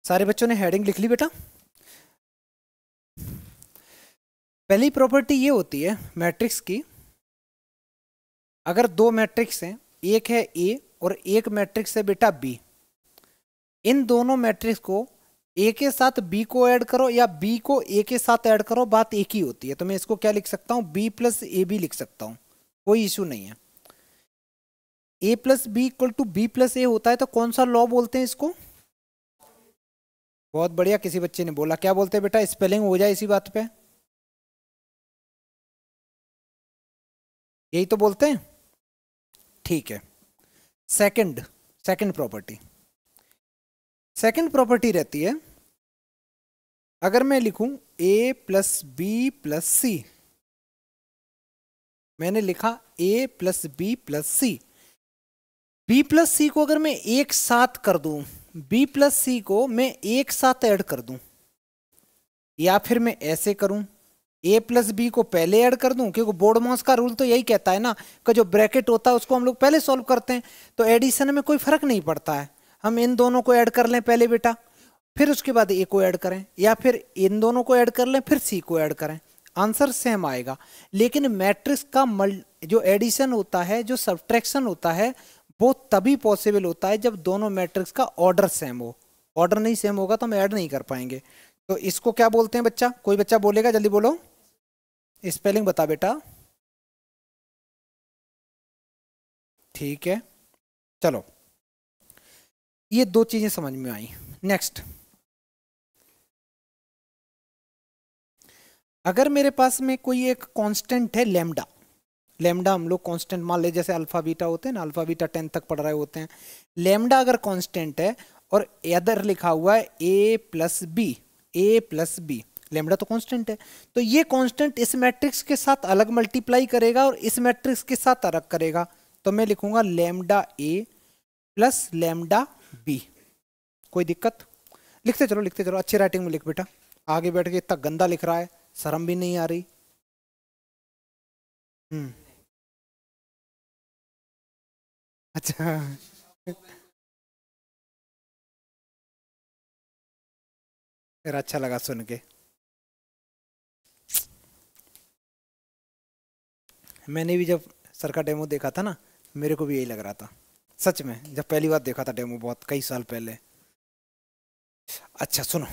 सारे बच्चों ने हेडिंग लिख ली बेटा? पहली प्रॉपर्टी ये होती है मैट्रिक्स की, अगर दो मैट्रिक्स हैं, एक है ए और एक मैट्रिक्स है बेटा बी, इन दोनों मैट्रिक्स को ए के साथ बी को ऐड करो या बी को ए के साथ ऐड करो, बात एक ही होती है। तो मैं इसको क्या लिख सकता हूं, बी प्लस ए बी लिख सकता हूं, कोई इशू नहीं है। A plus B equal to B plus A होता है, तो कौन सा लॉ बोलते हैं इसको? बहुत बढ़िया, किसी बच्चे ने बोला, क्या बोलते हैं बेटा? स्पेलिंग हो जाए इसी बात पे, यही तो बोलते हैं। ठीक है। Second second property, second property रहती है, अगर मैं लिखूं a plus B plus C, मैंने लिखा a plus B plus C, B plus C को अगर मैं एक साथ कर दूं, बी प्लस सी को मैं एक साथ ऐड कर दूं, या फिर मैं ऐसे करूं, a प्लस बी को पहले ऐड कर दूं, क्योंकि बोर्ड मास का रूल तो यही कहता है ना कि जो ब्रैकेट होता है उसको हम लोग पहले सॉल्व करते हैं, तो एडिशन में कोई फर्क नहीं पड़ता है। हम इन दोनों को ऐड कर लें पहले बेटा, फिर उसके बाद ए को ऐड करें, या फिर इन दोनों को ऐड कर लें फिर सी को ऐड करें, आंसर सेम आएगा। लेकिन मैट्रिक्स का जो एडिशन होता है, जो सब्ट्रैक्शन होता है, वो तभी पॉसिबल होता है जब दोनों मैट्रिक्स का ऑर्डर सेम हो। ऑर्डर नहीं सेम होगा तो हम ऐड नहीं कर पाएंगे। तो इसको क्या बोलते हैं बच्चा? कोई बच्चा बोलेगा? जल्दी बोलो, स्पेलिंग बता बेटा। ठीक है, चलो, ये दो चीजें समझ में आई। नेक्स्ट, अगर मेरे पास में कोई एक कांस्टेंट है लेमडा, लेमडा हम लोग कांस्टेंट मान ले, जैसे अल्फा बीटा होते हैं ना, अल्फा बीटा 10 तक पढ़ रहे होते हैं। लेमडा अगर कांस्टेंट है और इधर लिखा हुआ है A plus B, A plus B, lambda तो कांस्टेंट है, तो ये कांस्टेंट इस मैट्रिक्स के साथ अलग मल्टीप्लाई करेगा और इस मैट्रिक्स के साथ अलग करेगा, तो मैं लिखूंगा lambda A plus lambda B. कोई दिक्कत? लिखते चलो लिखते चलो, अच्छी राइटिंग में लिख बेटा, आगे बैठ के इतना गंदा लिख रहा है, शर्म भी नहीं आ रही। हम्म, अच्छा। फिर अच्छा लगा सुन के। मैंने भी जब सर का डेमो देखा था ना, मेरे को भी यही लग रहा था, सच में, जब पहली बार देखा था डेमो, बहुत कई साल पहले। अच्छा सुनो,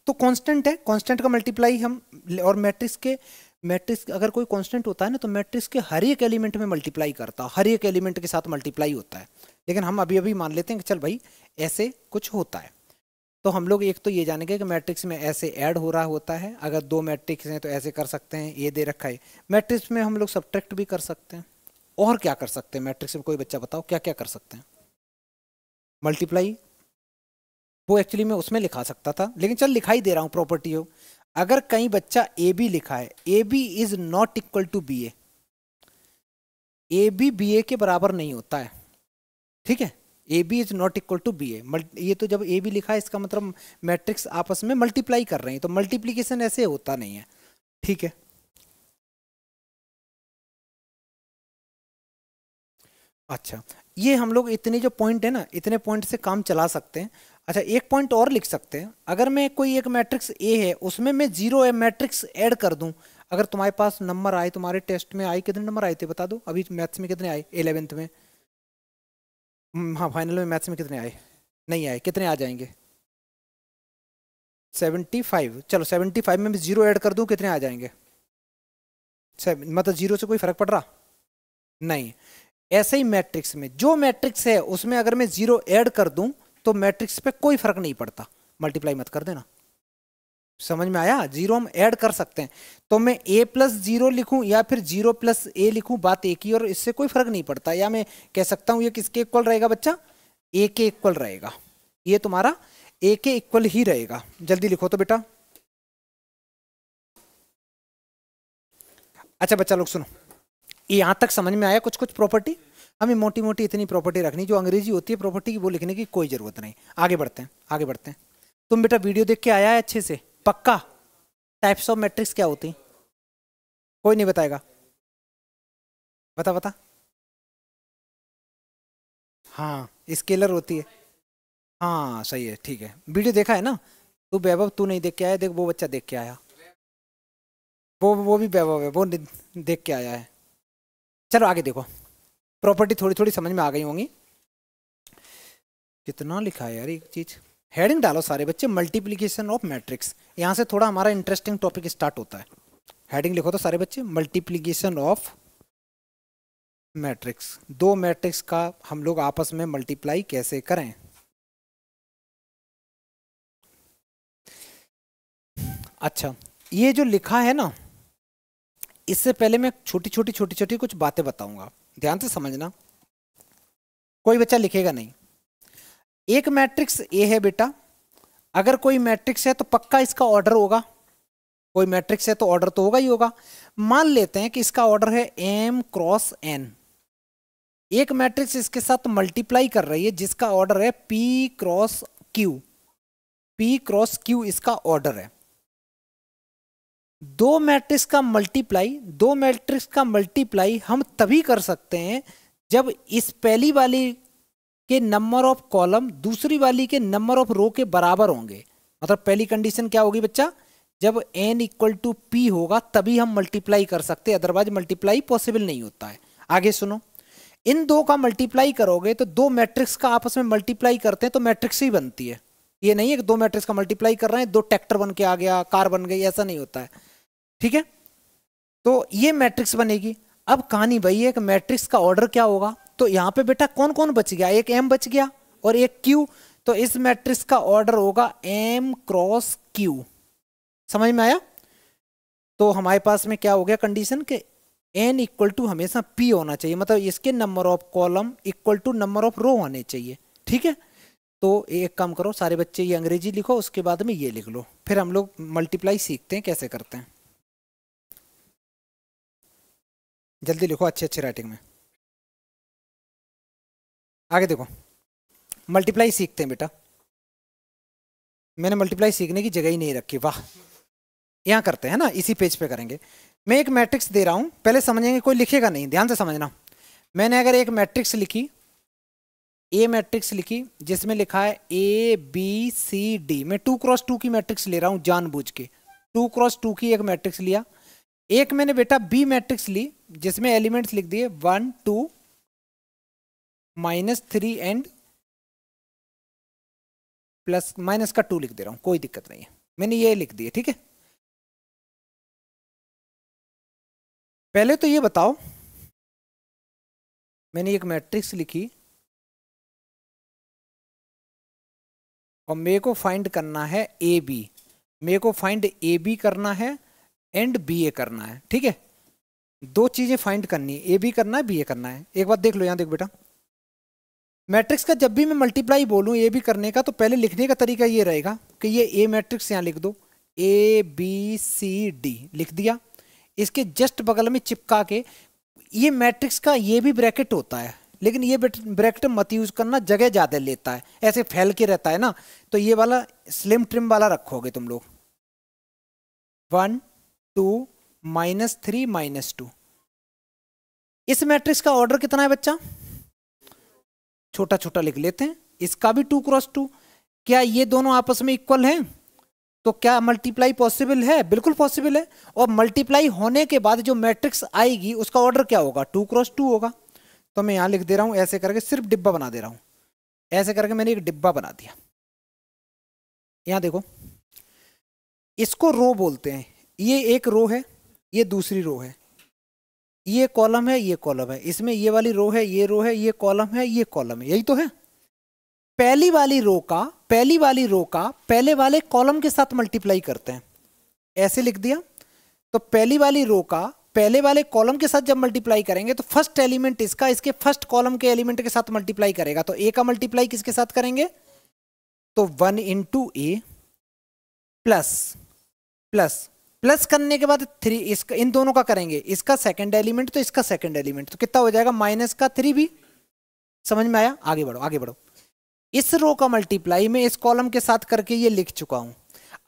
तो कांस्टेंट है, कांस्टेंट का मल्टीप्लाई हम, और मैट्रिक्स के, मैट्रिक्स अगर कोई कांस्टेंट होता है ना, तो मैट्रिक्स के हर एक एलिमेंट में मल्टीप्लाई करता है, हर एक एलिमेंट के साथ मल्टीप्लाई होता है। लेकिन हम अभी अभी मान लेते हैं कि चल भाई ऐसे कुछ होता है। तो हम लोग एक तो ये जानेंगे कि मैट्रिक्स में ऐसे ऐड हो रहा होता है, अगर दो मैट्रिक्स हैं तो ऐसे कर सकते हैं, ये दे रखा है। मैट्रिक्स में हम लोग सब्ट्रैक्ट भी कर सकते हैं, और क्या कर सकते हैं मैट्रिक्स में? कोई बच्चा बताओ क्या क्या कर सकते हैं? मल्टीप्लाई, वो एक्चुअली मैं उसमें लिखा सकता था, लेकिन चल लिखा ही दे रहा हूँ प्रॉपर्टी हो। अगर कहीं बच्चा ए बी लिखा है, A B is not equal to B A B A के बराबर नहीं होता है, ठीक है? A B is not equal to B A, ये तो जब ए बी लिखा है इसका मतलब मैट्रिक्स आपस में मल्टीप्लाई कर रहे हैं, तो मल्टीप्लीकेशन ऐसे होता नहीं है, ठीक है? अच्छा, ये हम लोग इतने जो पॉइंट है ना, इतने पॉइंट से काम चला सकते हैं। अच्छा, एक पॉइंट और लिख सकते हैं, अगर मैं कोई एक मैट्रिक्स ए है, उसमें मैं जीरो मैट्रिक्स ऐड कर दूं, अगर तुम्हारे पास नंबर आए, तुम्हारे टेस्ट में आए, कितने नंबर आए थे बता दो, अभी मैथ्स में कितने आए 11th में? हाँ, फाइनल में मैथ्स में कितने आए? नहीं आए, कितने आ जाएंगे? 75। चलो 75 में मैं जीरो ऐड कर दूं, कितने आ जाएंगे? मतलब जीरो से कोई फर्क पड़ रहा नहीं। ऐसे ही मैट्रिक्स में, जो मैट्रिक्स है उसमें अगर मैं जीरो ऐड कर दूं, तो मैट्रिक्स पे कोई फर्क नहीं पड़ता, मल्टीप्लाई मत कर देना। समझ में आया? जीरो हम ऐड कर सकते हैं, तो मैं ए प्लस जीरो लिखूं या फिर जीरो प्लस ए लिखूं, बात एक ही, और इससे कोई फर्क नहीं पड़ता। या मैं कह सकता हूं ये किसके इक्वल रहेगा बच्चा? ए के इक्वल रहेगा, ये तुम्हारा ए के इक्वल ही रहेगा। जल्दी लिखो तो बेटा। अच्छा बच्चा लोग सुनो, यहां तक समझ में आया कुछ कुछ प्रॉपर्टी? हमें मोटी मोटी इतनी प्रॉपर्टी रखनी, जो अंग्रेजी होती है प्रॉपर्टी की, वो लिखने की कोई जरूरत नहीं। आगे बढ़ते हैं, आगे बढ़ते हैं। तुम बेटा वीडियो देख के आया है अच्छे से पक्का? टाइप्स ऑफ मैट्रिक्स क्या होती हैं? कोई नहीं बताएगा? बता बता। हाँ, स्केलर होती है। हाँ सही है, ठीक है, वीडियो देखा है ना। तू वैभव तू नहीं देख के आया, देख वो बच्चा देख के आया। वो भी वैभव है, वो देख के आया है। चलो आगे देखो। प्रॉपर्टी थोड़ी थोड़ी समझ में आ गई होंगी। कितना लिखा है यार एक चीज। हेडिंग डालो सारे बच्चे, मल्टीप्लीकेशन ऑफ मैट्रिक्स। यहाँ से थोड़ा हमारा इंटरेस्टिंग टॉपिक स्टार्ट होता है। हेडिंग लिखो तो सारे बच्चे, मल्टीप्लीकेशन ऑफ मैट्रिक्स। दो मैट्रिक्स का हम लोग आपस में मल्टीप्लाई कैसे करें। अच्छा, ये जो लिखा है ना, इससे पहले मैं छोटी छोटी कुछ बातें बताऊंगा, ध्यान से समझना। कोई बच्चा लिखेगा नहीं। एक मैट्रिक्स ए है बेटा, अगर कोई मैट्रिक्स है तो पक्का इसका ऑर्डर होगा। कोई मैट्रिक्स है तो ऑर्डर तो होगा ही होगा। मान लेते हैं कि इसका ऑर्डर है m क्रॉस n। एक मैट्रिक्स इसके साथ मल्टीप्लाई कर रही है जिसका ऑर्डर है p cross q। p cross q इसका ऑर्डर है। दो मैट्रिक्स का मल्टीप्लाई हम तभी कर सकते हैं जब इस पहली वाली के नंबर ऑफ कॉलम दूसरी वाली के नंबर ऑफ रो के बराबर होंगे। मतलब पहली कंडीशन क्या होगी बच्चा, जब n इक्वल टू पी होगा तभी हम मल्टीप्लाई कर सकते हैं, अदरवाइज मल्टीप्लाई पॉसिबल नहीं होता है। आगे सुनो, इन दो का मल्टीप्लाई करोगे तो दो मैट्रिक्स का आपस में मल्टीप्लाई करते हैं तो मैट्रिक्स ही बनती है। ये नहीं है कि दो मैट्रिक्स का मल्टीप्लाई कर रहे हैं, दो ट्रैक्टर बन के आ गया, कार बन गई, ऐसा नहीं होता है। ठीक है, तो ये मैट्रिक्स बनेगी। अब कहानी वही है कि मैट्रिक्स का ऑर्डर क्या होगा। तो यहाँ पे बेटा कौन कौन बच गया, एक m बच गया और एक q। तो इस मैट्रिक्स का ऑर्डर होगा m क्रॉस q। समझ में आया। तो हमारे पास में क्या हो गया कंडीशन के n इक्वल टू हमेशा p होना चाहिए, मतलब इसके number of column equal to number of row होने चाहिए। ठीक है, तो एक काम करो सारे बच्चे, ये अंग्रेजी लिखो, उसके बाद में ये लिख लो, फिर हम लोग मल्टीप्लाई सीखते हैं कैसे करते हैं। जल्दी लिखो अच्छे अच्छे राइटिंग में। आगे देखो, मल्टीप्लाई सीखते हैं बेटा। मैंने मल्टीप्लाई सीखने की जगह ही नहीं रखी, वाह। यहाँ करते हैं ना, इसी पेज पे करेंगे। मैं एक मैट्रिक्स दे रहा हूँ, पहले समझेंगे, कोई लिखेगा नहीं, ध्यान से समझना। मैंने अगर एक मैट्रिक्स लिखी, ए मैट्रिक्स लिखी जिसमें लिखा है ए बी सी डी, मैं 2x2 की मैट्रिक्स ले रहा हूँ जानबूझ के। 2x2 की एक मैट्रिक्स लिया। एक मैंने बेटा बी मैट्रिक्स ली जिसमें एलिमेंट्स लिख दिए 1 2 -3 एंड प्लस माइनस का 2 लिख दे रहा हूं, कोई दिक्कत नहीं है, मैंने ये लिख दिए। ठीक है, पहले तो ये बताओ, मैंने एक मैट्रिक्स लिखी और मेरे को फाइंड करना है ए बी। मेरे को फाइंड ए बी करना है एंड बी ए करना है। ठीक है, दो चीजें फाइंड करनी है, ए बी करना है, बी ए करना है। एक बात देख लो, यहां देख बेटा, मैट्रिक्स का जब भी मैं मल्टीप्लाई बोलूं ए बी करने का, तो पहले लिखने का तरीका ये रहेगा कि ये ए मैट्रिक्स यहां लिख दो, ए बी सी डी लिख दिया। इसके जस्ट बगल में चिपका के, ये मैट्रिक्स का ये भी ब्रैकेट होता है, लेकिन ये ब्रैकेट मत यूज करना, जगह ज्यादा लेता है, ऐसे फैल के रहता है ना। तो ये वाला स्लिम ट्रिम वाला रखोगे तुम लोग। 1 2 -3 -2। इस मैट्रिक्स का ऑर्डर कितना है बच्चा, छोटा छोटा लिख लेते हैं। इसका भी 2x2। क्या ये दोनों आपस में इक्वल हैं? तो क्या मल्टीप्लाई पॉसिबल है? बिल्कुल पॉसिबल है। और मल्टीप्लाई होने के बाद जो मैट्रिक्स आएगी उसका ऑर्डर क्या होगा, 2x2 होगा। तो मैं यहां लिख दे रहा हूं ऐसे करके, सिर्फ डिब्बा बना दे रहा हूं, ऐसे करके मैंने एक डिब्बा बना दिया। यहां देखो, इसको रो बोलते हैं, ये एक रो है, ये दूसरी रो है, ये कॉलम है, ये कॉलम है, इसमें ये वाली रो है, ये रो है, ये कॉलम है, ये कॉलम है, यही तो है। पहली वाली रो का पहले वाले कॉलम के साथ मल्टीप्लाई करते हैं, ऐसे लिख दिया। तो पहली वाली रो का पहले वाले कॉलम के साथ जब मल्टीप्लाई करेंगे तो फर्स्ट एलिमेंट इसका इसके फर्स्ट कॉलम के एलिमेंट के साथ मल्टीप्लाई करेगा। तो ए का मल्टीप्लाई किसके साथ करेंगे, तो 1 इंटू ए प्लस प्लस प्लस करने के बाद 3 इसका, इन दोनों का करेंगे, इसका सेकंड एलिमेंट तो इसका सेकंड एलिमेंट, तो कितना हो जाएगा, माइनस का 3 भी। समझ में आया, आगे बढ़ो आगे बढ़ो। इस रो का मल्टीप्लाई मैं इस कॉलम के साथ करके ये लिख चुका हूं।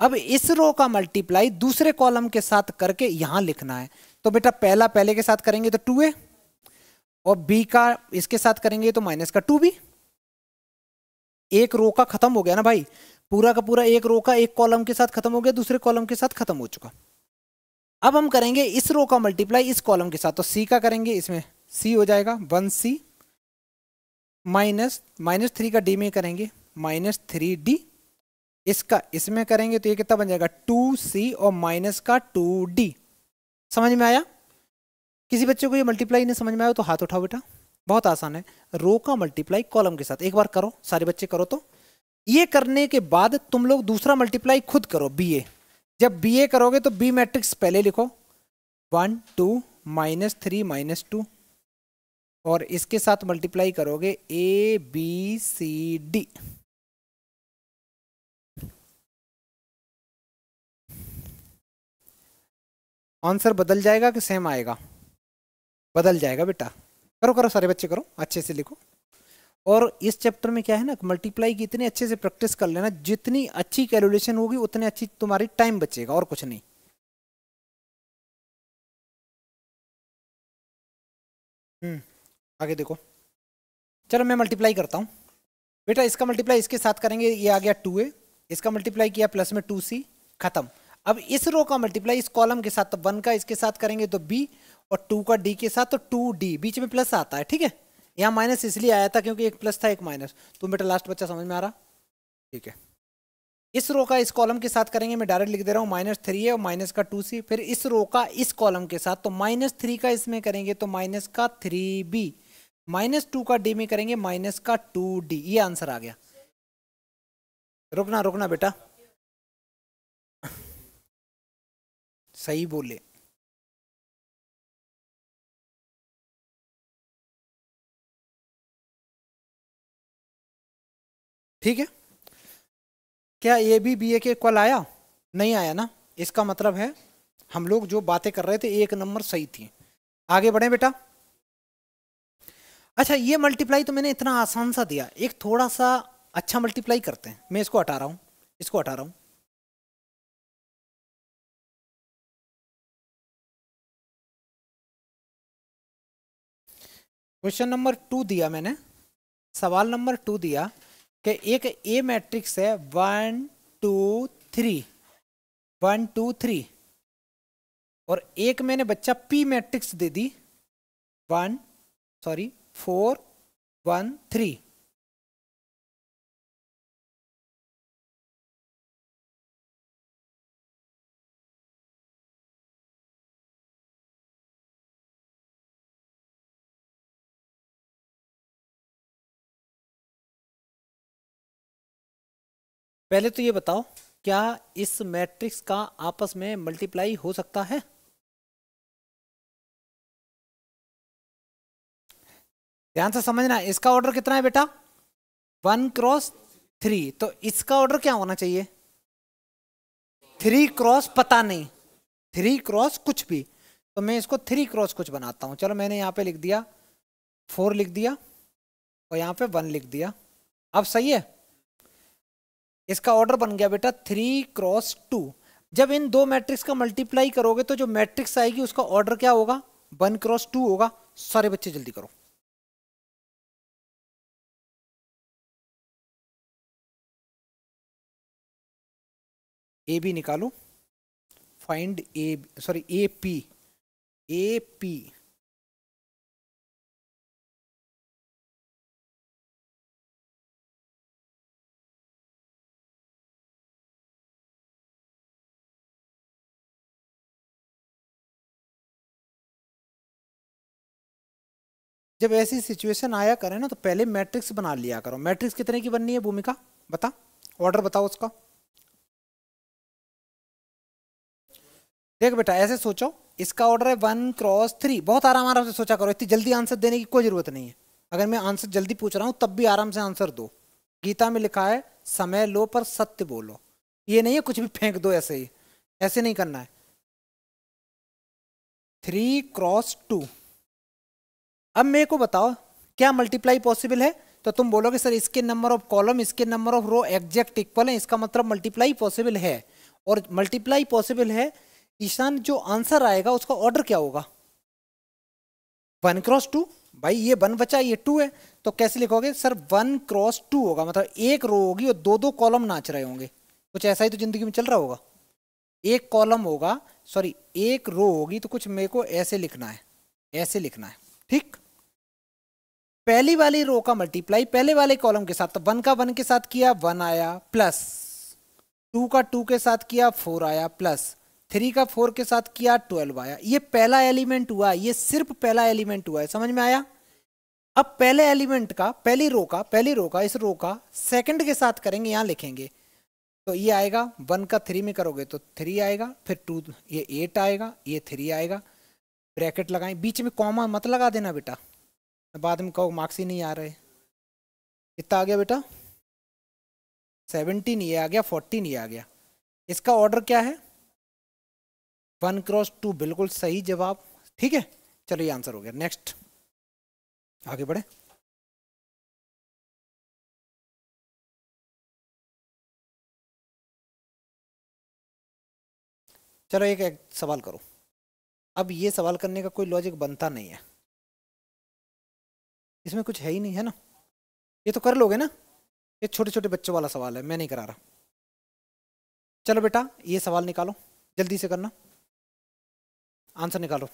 अब इस रो का मल्टीप्लाई दूसरे कॉलम के साथ करके यहां लिखना है। तो बेटा पहला पहले के साथ करेंगे तो 2a, और बी का इसके साथ करेंगे तो माइनस का 2b। एक रो का खत्म हो गया ना भाई, पूरा का पूरा एक रो का एक कॉलम के साथ खत्म हो गया, दूसरे कॉलम के साथ खत्म हो चुका। अब हम करेंगे इस रो का मल्टीप्लाई इस कॉलम के साथ, तो सी का करेंगे, इसमें सी हो जाएगा 1c माइनस माइनस 3 का डी में करेंगे -3d, इसका इसमें करेंगे तो ये कितना बन जाएगा 2c और माइनस का 2d। समझ में आया? किसी बच्चे को ये मल्टीप्लाई नहीं समझ में आया तो हाथ उठाओ बेटा, बहुत आसान है। रो का मल्टीप्लाई कॉलम के साथ, एक बार करो, सारे बच्चे करो। तो ये करने के बाद तुम लोग दूसरा मल्टीप्लाई खुद करो, बी ए। जब बी ए करोगे तो बी मैट्रिक्स पहले लिखो 1 2 -3 -2, और इसके साथ मल्टीप्लाई करोगे A B C D. Answer बदल जाएगा कि सेम आएगा? बदल जाएगा बेटा। करो करो सारे बच्चे करो, अच्छे से लिखो। और इस चैप्टर में क्या है ना, मल्टीप्लाई की इतने अच्छे से प्रैक्टिस कर लेना, जितनी अच्छी कैलकुलेशन होगी उतनी अच्छी तुम्हारी टाइम बचेगा, और कुछ नहीं। आगे देखो, चलो मैं मल्टीप्लाई करता हूँ बेटा। इसका मल्टीप्लाई इसके साथ करेंगे, ये आ गया 2a, इसका मल्टीप्लाई किया प्लस में 2c, खत्म। अब इस रो का मल्टीप्लाई इस कॉलम के साथ, तो 1 का इसके साथ करेंगे तो b, और 2 का d के साथ तो 2d, बीच में प्लस आता है, ठीक है। यहाँ माइनस इसलिए आया था क्योंकि एक प्लस था एक माइनस। तुम बेटा लास्ट बच्चा समझ में आ रहा? ठीक है। इस रो का इस कॉलम के साथ करेंगे, मैं डायरेक्ट लिख दे रहा हूँ -3 और माइनस का 2c, फिर इस रो का इस कॉलम के साथ तो -3 का इसमें करेंगे तो माइनस का 3b, -2 का डी में करेंगे माइनस का 2d। ये आंसर आ गया। रुकना रुकना बेटा, सही बोले। ठीक है, क्या ए बी बी ए के इक्वल आया? नहीं आया ना, इसका मतलब है हम लोग जो बातें कर रहे थे एक नंबर सही थी। आगे बढ़े बेटा। अच्छा, ये मल्टीप्लाई तो मैंने इतना आसान सा दिया, एक थोड़ा सा अच्छा मल्टीप्लाई करते हैं। मैं इसको हटा रहा हूं, इसको हटा रहा हूं। क्वेश्चन नंबर 2 दिया मैंने, सवाल नंबर 2 दिया कि एक ए मैट्रिक्स है 1 2 3 1 2 3, और एक मैंने बच्चा पी मैट्रिक्स दे दी 4 1 3। पहले तो ये बताओ, क्या इस मैट्रिक्स का आपस में मल्टीप्लाई हो सकता है? ध्यान से समझना, इसका ऑर्डर कितना है बेटा? 1 क्रॉस 3, तो इसका ऑर्डर क्या होना चाहिए? 3 क्रॉस पता नहीं, 3 क्रॉस कुछ भी। तो मैं इसको 3 क्रॉस कुछ बनाता हूं। चलो मैंने यहाँ पे लिख दिया 4 लिख दिया, और यहाँ पे 1 लिख दिया। अब सही है, इसका ऑर्डर बन गया बेटा 3 क्रॉस 2। जब इन दो मैट्रिक्स का मल्टीप्लाई करोगे तो जो मैट्रिक्स आएगी उसका ऑर्डर क्या होगा? 1 क्रॉस 2 होगा। सारे बच्चे जल्दी करो। ए बी निकालो, find A, sorry A P, A P. जब ऐसी सिचुएशन आया करे ना तो पहले मैट्रिक्स बना लिया करो। मैट्रिक्स कितने की बननी है भूमिका? बता, ऑर्डर बताओ उसका। देख बेटा, ऐसे सोचो, इसका ऑर्डर है 1 क्रॉस 3। बहुत आराम आराम से सोचा करो, इतनी जल्दी आंसर देने की कोई जरूरत नहीं है। अगर मैं आंसर जल्दी पूछ रहा हूं तब भी आराम से आंसर दो। गीता में लिखा है समय लो पर सत्य बोलो। ये नहीं है कुछ भी फेंक दो ऐसे ही, ऐसे नहीं करना है। 3 क्रॉस 2। अब मेरे को बताओ, क्या मल्टीप्लाई पॉसिबल है? तो तुम बोलोगे सर इसके नंबर ऑफ कॉलम इसके number of row exact equal है, इसका मतलब मल्टीप्लाई पॉसिबल है। और मल्टीप्लाई पॉसिबल है, ईशान जो आंसर आएगा उसका ऑर्डर क्या होगा? 1 क्रॉस 2। भाई ये 1 बचा, ये 2 है, तो कैसे लिखोगे सर? 1 क्रॉस 2 होगा, मतलब एक रो होगी और दो दो कॉलम नाच रहे होंगे। कुछ ऐसा ही तो जिंदगी में चल रहा होगा। एक कॉलम होगा, सॉरी एक रो होगी, तो कुछ मेरे को ऐसे लिखना है, ऐसे लिखना है, ठीक। पहली वाली रो का मल्टीप्लाई पहले वाले कॉलम के साथ, तो 1 का 1 के साथ किया 1 आया, प्लस 2 का 2 के साथ किया 4 आया, प्लस 3 का 4 के साथ किया 12 आया। ये पहला एलिमेंट हुआ, ये सिर्फ पहला एलिमेंट हुआ है, समझ में आया? अब पहले एलिमेंट का, पहली रो का इस रो का सेकंड के साथ करेंगे, यहां लिखेंगे, तो ये आएगा 1 का 3 में करोगे तो 3 आएगा, फिर 2 ये 8 आएगा, ये 3 आएगा, ब्रैकेट लगाएं, बीच में कॉमा मत लगा देना बेटा, बाद में कहो मार्क्स ही नहीं आ रहे। कितना आ गया बेटा? 17, ये आ गया, 14 ये आ गया। इसका ऑर्डर क्या है? 1 क्रॉस 2, बिल्कुल सही जवाब, ठीक है। चलो ये आंसर हो गया। नेक्स्ट आगे बढ़े। चलो एक सवाल करो। अब ये सवाल करने का कोई लॉजिक बनता नहीं है, इसमें कुछ है ही नहीं, है ना? ये तो कर लोगे ना, ये छोटे छोटे बच्चों वाला सवाल है, मैं नहीं करा रहा। चलो बेटा ये सवाल निकालो, जल्दी से करना, आंसर निकालो।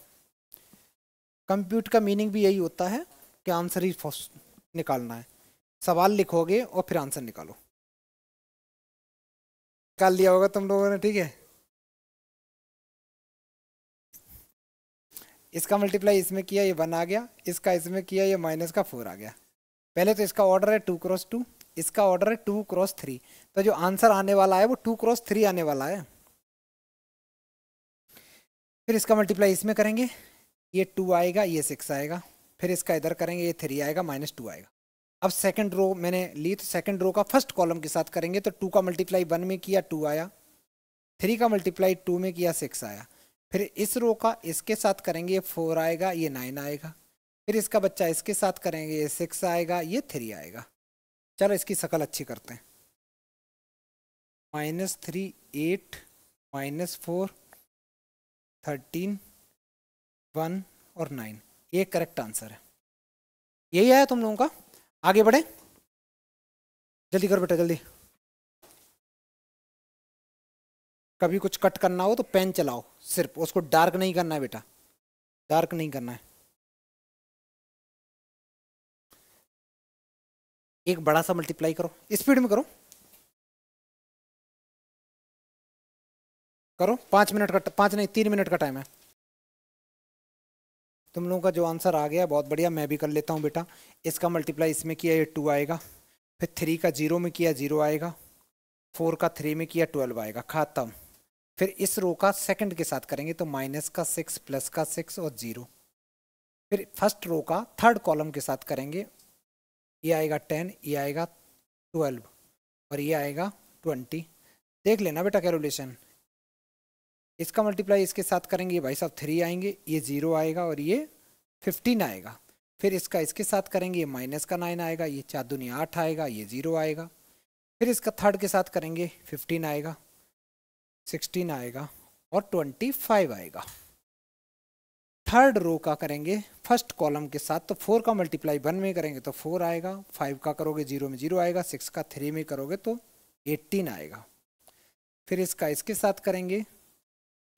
कंप्यूट का मीनिंग भी यही होता है कि आंसर ही निकालना है। सवाल लिखोगे और फिर आंसर निकालो। निकाल लिया होगा तुम लोगों ने, ठीक है। इसका मल्टीप्लाई इसमें किया, ये 1 आ गया, इसका इसमें किया, ये -4 आ गया। पहले तो इसका ऑर्डर है 2 क्रॉस 2, इसका ऑर्डर है 2 क्रॉस 3, तो जो आंसर आने वाला है वो 2 क्रॉस 3 आने वाला है। फिर इसका मल्टीप्लाई इसमें करेंगे, ये 2 आएगा, ये 6 आएगा, फिर इसका इधर करेंगे, ये 3 आएगा, -2 आएगा। अब सेकंड रो मैंने ली, तो सेकंड रो का फर्स्ट कॉलम के साथ करेंगे, तो 2 का मल्टीप्लाई 1 में किया 2 आया, 3 का मल्टीप्लाई 2 में किया 6 आया, फिर इस रो का इसके साथ करेंगे, ये 4 आएगा, ये 9 आएगा, फिर इसका बच्चा इसके साथ करेंगे, ये 6 आएगा, ये 3 आएगा। चलो इसकी शकल अच्छी करते हैं। -3 8 -4 13 1 और 9, ये करेक्ट आंसर है। यही आया तुम लोगों का। आगे बढ़े, जल्दी करो बेटा जल्दी। कभी कुछ कट करना हो तो पेन चलाओ, सिर्फ उसको डार्क नहीं करना है बेटा, डार्क नहीं करना है। एक बड़ा सा मल्टीप्लाई करो, स्पीड में करो, करो। 5 मिनट का, 5 नहीं 3 मिनट का टाइम है। तुम लोगों का जो आंसर आ गया बहुत बढ़िया, मैं भी कर लेता हूँ बेटा। इसका मल्टीप्लाई इसमें किया, ये 2 आएगा, फिर 3 का 0 में किया 0 आएगा, 4 का 3 में किया 12 आएगा, खत्म। फिर इस रो का सेकंड के साथ करेंगे, तो -6 +6 और 0। फिर फर्स्ट रो का थर्ड कॉलम के साथ करेंगे, ये आएगा 10, ये आएगा 12 और ये आएगा 20। देख लेना बेटा कैलकुलेशन। इसका मल्टीप्लाई इसके साथ करेंगे, ये भाई साहब 3 आएंगे, ये 0 आएगा और ये 15 आएगा। फिर इसका इसके साथ करेंगे, ये -9 आएगा, ये 4 दूनी 8 आएगा, ये 0 आएगा। फिर इसका थर्ड के साथ करेंगे, 15 आएगा, 16 आएगा और 25 आएगा। थर्ड रो का करेंगे फर्स्ट कॉलम के साथ, तो 4 का मल्टीप्लाई 1 में करेंगे तो 4 आएगा, 5 का करोगे 0 में 0 आएगा, 6 का 3 में करोगे तो 18 आएगा। फिर इसका इसके साथ करेंगे।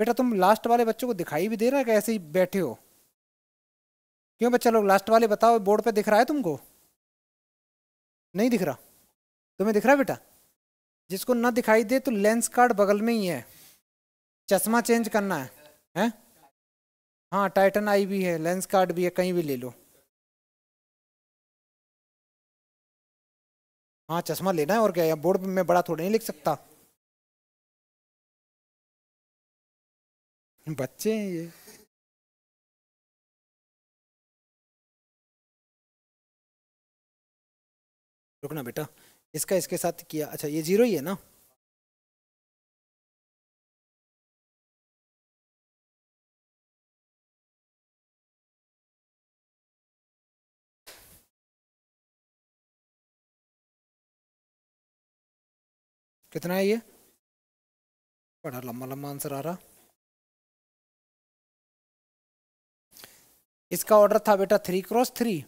बेटा तुम लास्ट वाले बच्चों को दिखाई भी दे रहा है कि ऐसे ही बैठे हो? क्यों बच्चा लोग लास्ट वाले बताओ, बोर्ड पे दिख रहा है तुमको? नहीं दिख रहा? तुम्हें दिख रहा है बेटा? जिसको ना दिखाई दे तो लेंस कार्ड बगल में ही है, चश्मा चेंज करना है? हाँ टाइटन आई भी है, लेंस कार्ड भी है, कहीं भी ले लो। हाँ चश्मा लेना है और क्या, बोर्ड पे मैं बड़ा थोड़ा नहीं लिख सकता। बच्चे हैं ये। रुकना बेटा, इसका इसके साथ किया, अच्छा ये 0 ही है ना? कितना है ये? बड़ा लंबा लंबा आंसर आ रहा। इसका ऑर्डर था बेटा 3x3,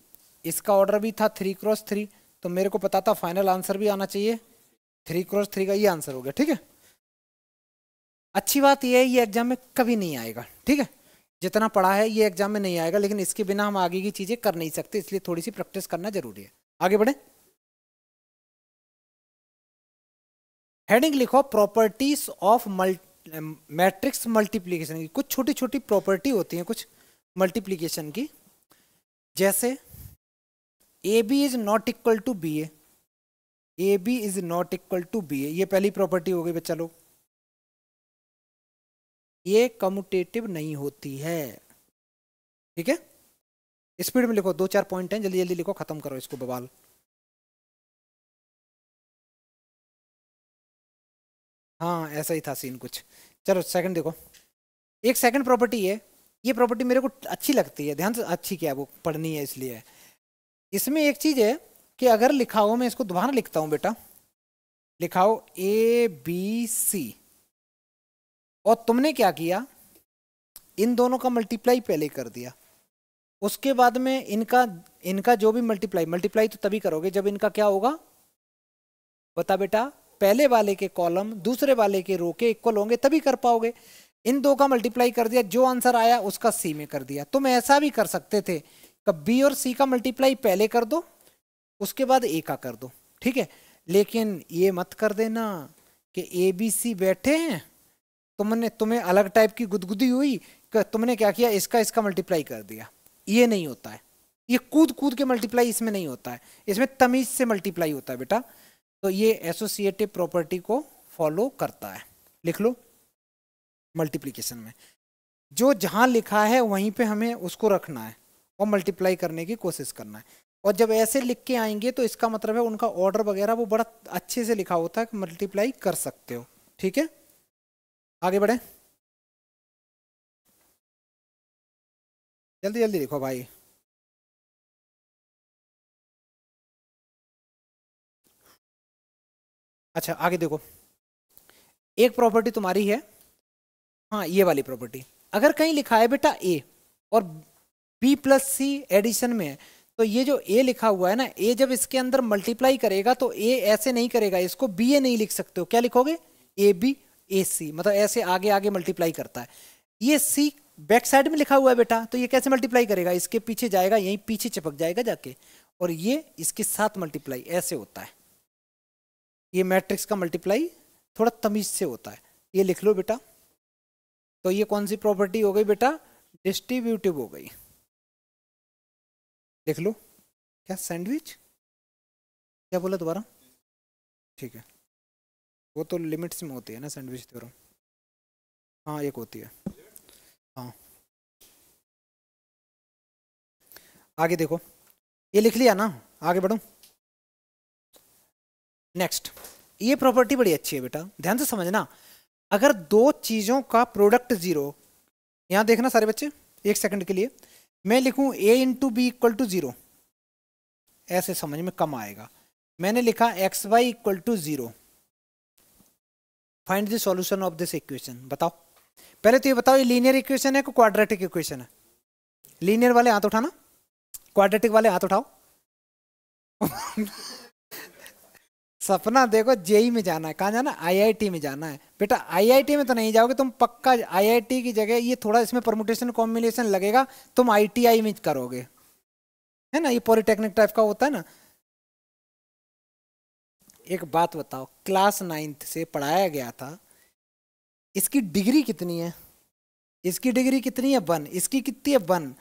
इसका ऑर्डर भी था 3x3, तो मेरे को पता था फाइनल आंसर भी आना चाहिए 3x3 का, ये आंसर हो गया। ठीक है, अच्छी बात ये है ये एग्जाम में कभी नहीं आएगा। ठीक है, जितना पढ़ा है ये एग्जाम में नहीं आएगा, लेकिन इसके बिना हम आगे की चीजें कर नहीं सकते, इसलिए थोड़ी सी प्रैक्टिस करना जरूरी है। आगे बढ़े, हेडिंग लिखो प्रॉपर्टीज ऑफ मैट्रिक्स मल्टीप्लीकेशन की। कुछ छोटी छोटी प्रॉपर्टी होती हैं कुछ मल्टीप्लीकेशन की, जैसे A B is not equal to B A B is not equal to B A, ये पहली प्रॉपर्टी हो गई बच्चा लोग। ये कम्यूटेटिव नहीं होती है। ठीक है, स्पीड में लिखो, 2-4 पॉइंट हैं, जल्दी जल्दी लिखो, खत्म करो इसको बवाल। हाँ ऐसा ही था सीन कुछ। चलो सेकंड देखो, एक सेकंड प्रॉपर्टी है, ये प्रॉपर्टी मेरे को अच्छी लगती है, ध्यान से, अच्छी क्या है वो पढ़नी है इसलिए। इसमें एक चीज है कि अगर लिखाओ, मैं इसको दोबारा लिखता हूं बेटा, लिखाओ ए बी सी, और तुमने क्या किया, इन दोनों का मल्टीप्लाई पहले कर दिया, उसके बाद में इनका जो भी मल्टीप्लाई तो तभी करोगे जब इनका क्या होगा, बता बेटा, पहले वाले के कॉलम दूसरे वाले के रो के इक्वल होंगे तभी कर पाओगे। इन दो का मल्टीप्लाई कर दिया, जो आंसर आया उसका सी में कर दिया। तुम ऐसा भी कर सकते थे कि बी और सी का मल्टीप्लाई पहले कर दो, उसके बाद ए का कर दो। ठीक है, लेकिन ये मत कर देना कि ए बी सी बैठे हैं, तुम्हें अलग टाइप की गुदगुदी हुई, तुमने क्या किया, इसका मल्टीप्लाई कर दिया। ये नहीं होता है, ये कूद कूद के मल्टीप्लाई इसमें नहीं होता है, इसमें तमीज से मल्टीप्लाई होता है बेटा। तो ये एसोसिएटिव प्रॉपर्टी को फॉलो करता है। लिख लो, मल्टीप्लिकेशन में जो जहां लिखा है वहीं पे हमें उसको रखना है और मल्टीप्लाई करने की कोशिश करना है। और जब ऐसे लिख के आएंगे तो इसका मतलब है उनका ऑर्डर वगैरह वो बड़ा अच्छे से लिखा होता है कि मल्टीप्लाई कर सकते हो। ठीक है, आगे बढ़े, जल्दी जल्दी लिखो भाई। अच्छा आगे देखो, एक प्रॉपर्टी तुम्हारी है, हाँ ये वाली प्रॉपर्टी, अगर कहीं लिखा है बेटा ए और बी प्लस सी एडिशन में है, तो ये जो ए लिखा हुआ है ना, ए जब इसके अंदर मल्टीप्लाई करेगा तो ए ऐसे नहीं करेगा, इसको बी ए नहीं लिख सकते हो, क्या लिखोगे, ए बी ए सी, मतलब ऐसे आगे आगे मल्टीप्लाई करता है। ये सी बैक साइड में लिखा हुआ है बेटा, तो ये कैसे मल्टीप्लाई करेगा, इसके पीछे जाएगा, यहीं पीछे चिपक जाएगा जाके, और ये इसके साथ मल्टीप्लाई ऐसे होता है। ये मैट्रिक्स का मल्टीप्लाई थोड़ा तमीज से होता है, ये लिख लो बेटा। तो ये कौन सी प्रॉपर्टी हो गई बेटा, डिस्ट्रीब्यूटिव हो गई। देख लो, क्या सैंडविच, क्या बोला दोबारा, ठीक है, वो तो लिमिट्स में होती है ना सैंडविच थ्योरम, हाँ एक होती है, हाँ। आगे देखो, ये लिख लिया ना, आगे बढ़ो। नेक्स्ट, ये प्रॉपर्टी बड़ी अच्छी है बेटा, ध्यान से समझना, अगर दो चीजों का प्रोडक्ट जीरो, यहां देखना सारे बच्चे एक सेकंड के लिए, मैं लिखूं a into B equal to 0, ऐसे समझ में कम आएगा। मैंने लिखा X Y equal to 0, find the solution of this equation. बताओ, पहले तो ये बताओ, ये लीनियर इक्वेशन है कि क्वाड्रेटिक इक्वेशन है, लीनियर वाले हाथ उठाना, क्वाड्रेटिक वाले हाथ उठाओ। सपना देखो, जेई में जाना है, कहाँ जाना है, आईआईटी में जाना है बेटा। आईआईटी में तो नहीं जाओगे तुम पक्का, आईआईटी की जगह ये थोड़ा इसमें परमुटेशन कॉम्बिनेशन लगेगा, तुम आईटीआई में करोगे, है ना, ये पॉलिटेक्निक टाइप का होता है ना। एक बात बताओ, क्लास 9th से पढ़ाया गया था, इसकी डिग्री कितनी है, इसकी डिग्री कितनी है 1, इसकी कितनी है 1।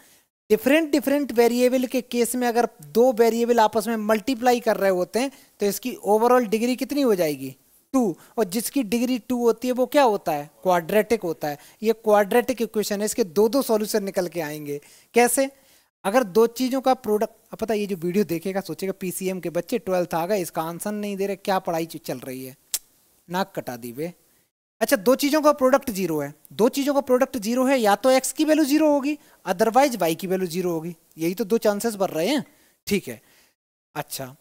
डिफरेंट वेरिएबल के केस में अगर दो वेरिएबल आपस में मल्टीप्लाई कर रहे होते हैं तो इसकी ओवरऑल डिग्री कितनी हो जाएगी, 2, और जिसकी डिग्री 2 होती है वो क्या होता है, क्वाड्रेटिक होता है। ये क्वाड्रेटिक इक्वेशन है, इसके दो सॉल्यूशन निकल के आएंगे। कैसे, अगर दो चीजों का प्रोडक्ट, अब पता ये जो वीडियो देखेगा सोचेगा पीसीएम के बच्चे 12th आ गए, इसका आंसर नहीं दे रहे, क्या पढ़ाई चल रही है, नाक कटा दी वे। अच्छा, दो चीजों का प्रोडक्ट 0 है, दो चीजों का प्रोडक्ट 0 है, या तो x की वैल्यू 0 होगी, अदरवाइज y की वैल्यू 0 होगी, यही तो दो चांसेस बन रहे हैं। ठीक है, अच्छा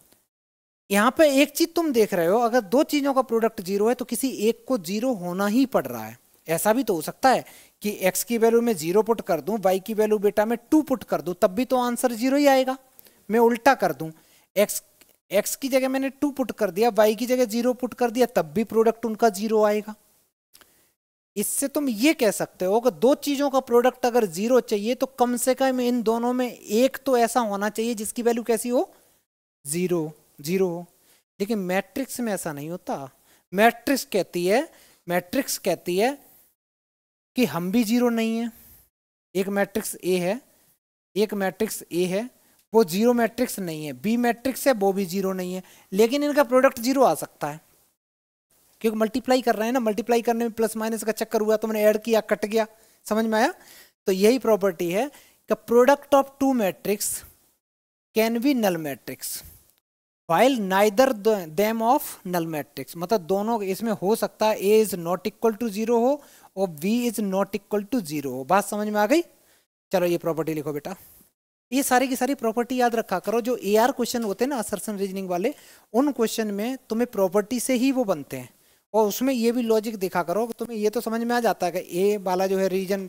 यहाँ पे एक चीज तुम देख रहे हो, अगर दो चीजों का प्रोडक्ट 0 है तो किसी एक को 0 होना ही पड़ रहा है। ऐसा भी तो हो सकता है कि x की वैल्यू में 0 पुट कर दूं, y की वैल्यू बेटा मैं 2 पुट कर दूं, तब भी तो आंसर 0 ही आएगा। मैं उल्टा कर दूं, x की जगह मैंने 2 पुट कर दिया, y की जगह 0 पुट कर दिया, तब भी प्रोडक्ट उनका 0 आएगा। इससे तुम ये कह सकते हो कि दो चीजों का प्रोडक्ट अगर 0 चाहिए तो कम से कम इन दोनों में एक तो ऐसा होना चाहिए जिसकी वैल्यू कैसी हो, 0 0 हो। लेकिन मैट्रिक्स में ऐसा नहीं होता। मैट्रिक्स कहती है कि हम भी 0 नहीं है। एक मैट्रिक्स ए है, एक मैट्रिक्स ए है, वो 0 मैट्रिक्स नहीं है। बी मैट्रिक्स है, वो भी 0 नहीं है, लेकिन इनका प्रोडक्ट 0 आ सकता है क्योंकि मल्टीप्लाई कर रहे हैं ना। मल्टीप्लाई करने में प्लस माइनस का चक्कर हुआ तो मैंने ऐड किया, कट गया, समझ में आया। तो यही प्रॉपर्टी है कि product of two matrix can be null matrix while neither them of null matrix, मतलब दोनों इसमें हो सकता है a is not equal to 0 हो और b is not equal to 0 हो। बात समझ में आ गई। चलो ये प्रॉपर्टी लिखो बेटा। ये सारी की सारी प्रॉपर्टी याद रखा करो। जो AR क्वेश्चन होते हैं ना, असर्शन रीजनिंग वाले, उन क्वेश्चन में तुम्हें प्रॉपर्टी से ही वो बनते हैं। और उसमें ये भी लॉजिक देखा करो कि तुम्हें ये तो समझ में आ जाता है कि ए वाला जो है रीजन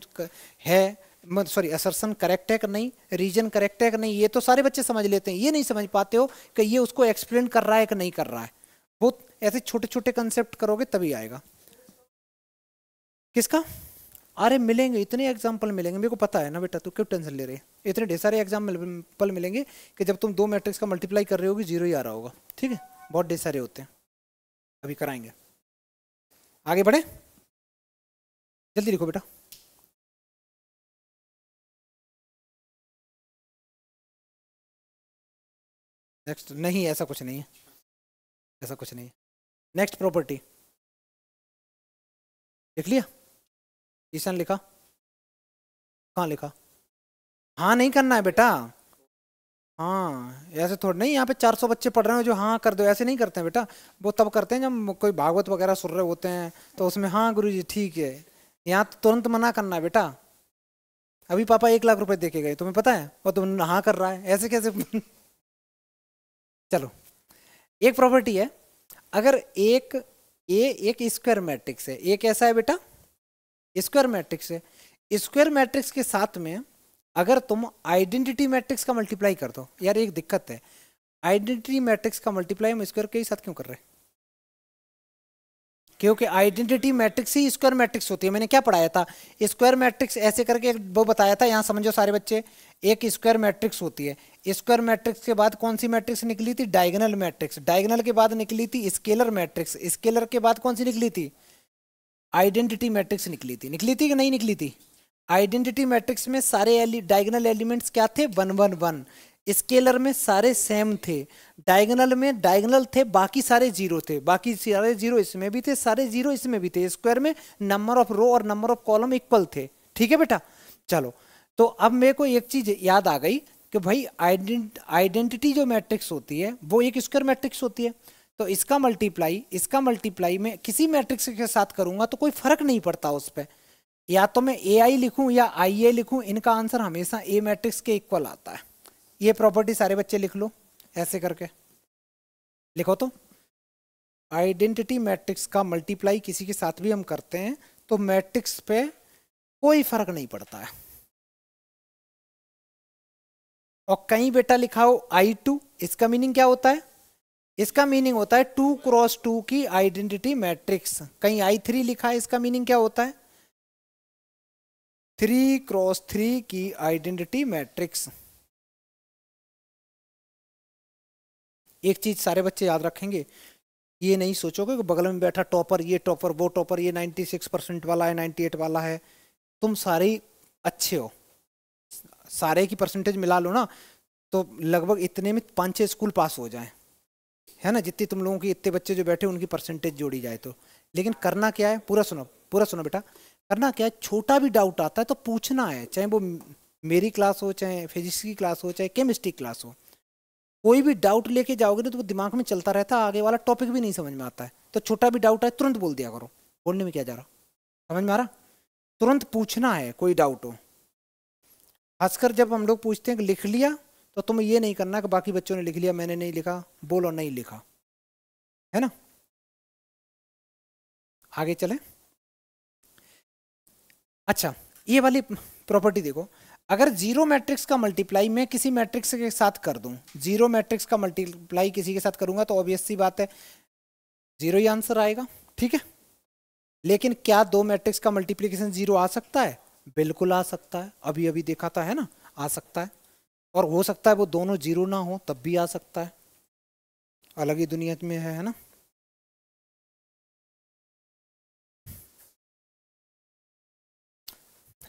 है, सॉरी असर्शन करेक्ट है कि नहीं, रीजन करेक्ट है कि नहीं, ये तो सारे बच्चे समझ लेते हैं। ये नहीं समझ पाते हो कि ये उसको एक्सप्लेन कर रहा है कि नहीं कर रहा है। बहुत ऐसे छोटे छोटे कंसेप्ट करोगे तभी आएगा। किसका? अरे मिलेंगे, इतने एग्जाम्पल मिलेंगे, मेरे को पता है ना बेटा, तू क्यों टेंशन ले रहे हैं। इतने ढेर सारे एग्जाम्पल मिलेंगे कि जब तुम दो मैट्रिक्स का मल्टीप्लाई कर रहे होगी 0 ही आ रहा होगा। ठीक है, बहुत ढेर सारे होते हैं, अभी कराएंगे। आगे बढ़े, जल्दी लिखो बेटा। नेक्स्ट नहीं, ऐसा कुछ नहीं है, ऐसा कुछ नहीं है। नेक्स्ट प्रॉपर्टी लिख लिया, ईशान लिखा, कहाँ लिखा? हाँ नहीं करना है बेटा, हाँ ऐसे थोड़ा नहीं। यहाँ पे 400 बच्चे पढ़ रहे हो जो हाँ कर दो, ऐसे नहीं करते हैं बेटा। वो तब करते हैं जब कोई भागवत वगैरह सुन रहे होते हैं तो उसमें हाँ गुरुजी ठीक है। यहाँ तो तुरंत मना करना है बेटा। अभी पापा 1 लाख रुपए दे के गए, तुम्हें पता है, और तुम हाँ कर रहा है, ऐसे कैसे? चलो, एक प्रॉपर्टी है, अगर एक स्क्वायर मैट्रिक्स है, एक ऐसा है बेटा स्क्वायर मैट्रिक्स है, स्क्वायर मैट्रिक्स के साथ में अगर तुम आइडेंटिटी मैट्रिक्स का मल्टीप्लाई कर दो। यार एक दिक्कत है, आइडेंटिटी मैट्रिक्स का मल्टीप्लाई हम स्क्वायर के ही साथ क्यों कर रहे हैं? क्योंकि आइडेंटिटी मैट्रिक्स ही स्क्वायर मैट्रिक्स होती है। मैंने क्या पढ़ाया था, स्क्वायर मैट्रिक्स ऐसे करके वो बताया था, यहाँ समझो सारे बच्चे। एक स्क्वायर मैट्रिक्स होती है, स्क्वायर मैट्रिक्स के बाद कौन सी मैट्रिक्स निकली थी? Diagonal matrix. डायगोनल के बाद निकली थी स्केलर मैट्रिक्स। स्केलर के बाद कौन सी निकली थी? आइडेंटिटी मैट्रिक्स निकली थी। निकली थी कि नहीं निकली थी? आइडेंटिटी मैट्रिक्स में सारे डायगोनल एलिमेंट्स क्या थे? 1 1 1। स्केलर में सारे सेम थे, डायगोनल में डायगोनल थे, बाकी सारे जीरो थे, बाकी सारे जीरो इसमें भी थे, सारे जीरो इसमें भी थे। स्क्वायर में नंबर ऑफ रो और नंबर ऑफ कॉलम इक्वल थे। ठीक है बेटा, चलो। तो अब मेरे को एक चीज याद आ गई कि भाई आइडेंटिटी जो मैट्रिक्स होती है वो एक स्क्वायर मैट्रिक्स होती है। तो इसका मल्टीप्लाई मैं किसी मैट्रिक्स के साथ करूंगा तो कोई फर्क नहीं पड़ता उस पर। या तो मैं ए आई लिखूं या आई ए लिखूं, इनका आंसर हमेशा ए मैट्रिक्स के इक्वल आता है। ये प्रॉपर्टी सारे बच्चे लिख लो, ऐसे करके लिखो। तो आइडेंटिटी मैट्रिक्स का मल्टीप्लाई किसी के साथ भी हम करते हैं तो मैट्रिक्स पे कोई फर्क नहीं पड़ता है। और कहीं बेटा लिखा हो I2, इसका मीनिंग क्या होता है? इसका मीनिंग होता है 2 क्रॉस 2 की आइडेंटिटी मैट्रिक्स। कहीं I3 लिखा है, इसका मीनिंग क्या होता है? 3 क्रॉस 3 की आइडेंटिटी मैट्रिक्स। एक चीज सारे बच्चे याद रखेंगे, ये नहीं सोचोगे कि बगल में बैठा टॉपर, ये टॉपर, वो टॉपर, ये 96% वाला है, 98 वाला है। तुम सारे अच्छे हो, सारे की परसेंटेज मिला लो ना तो लगभग इतने में 5-6 स्कूल पास हो जाए, है ना। जितनी तुम लोगों की, इतने बच्चे जो बैठे उनकी परसेंटेज जोड़ी जाए तो। लेकिन करना क्या है, पूरा सुनो बेटा। करना क्या है, छोटा भी डाउट आता है तो पूछना है, चाहे वो मेरी क्लास हो, चाहे फिजिक्स की क्लास हो, चाहे केमिस्ट्री क्लास हो। कोई भी डाउट लेके जाओगे ना तो वो दिमाग में चलता रहता है, आगे वाला टॉपिक भी नहीं समझ में आता है। तो छोटा भी डाउट है तुरंत बोल दिया करो। बोलने में क्या जा रहा, समझ में आ रहा? तुरंत पूछना है कोई डाउट हो। खासकर जब हम लोग पूछते हैं कि लिख लिया, तो तुम्हें ये नहीं करना कि बाकी बच्चों ने लिख लिया मैंने नहीं लिखा, बोलो नहीं लिखा, है ना। आगे चले, अच्छा, ये वाली प्रॉपर्टी देखो, अगर जीरो मैट्रिक्स का मल्टीप्लाई मैं किसी मैट्रिक्स के साथ कर दूं, जीरो मैट्रिक्स का मल्टीप्लाई किसी के साथ करूंगा तो ऑब्वियस सी बात है जीरो ही आंसर आएगा, ठीक है। लेकिन क्या दो मैट्रिक्स का मल्टीप्लिकेशन जीरो आ सकता है? बिल्कुल आ सकता है, अभी अभी देखा था, है ना, आ सकता है। और हो सकता है वो दोनों जीरो ना हो तब भी आ सकता है, अलग ही दुनिया में है ना।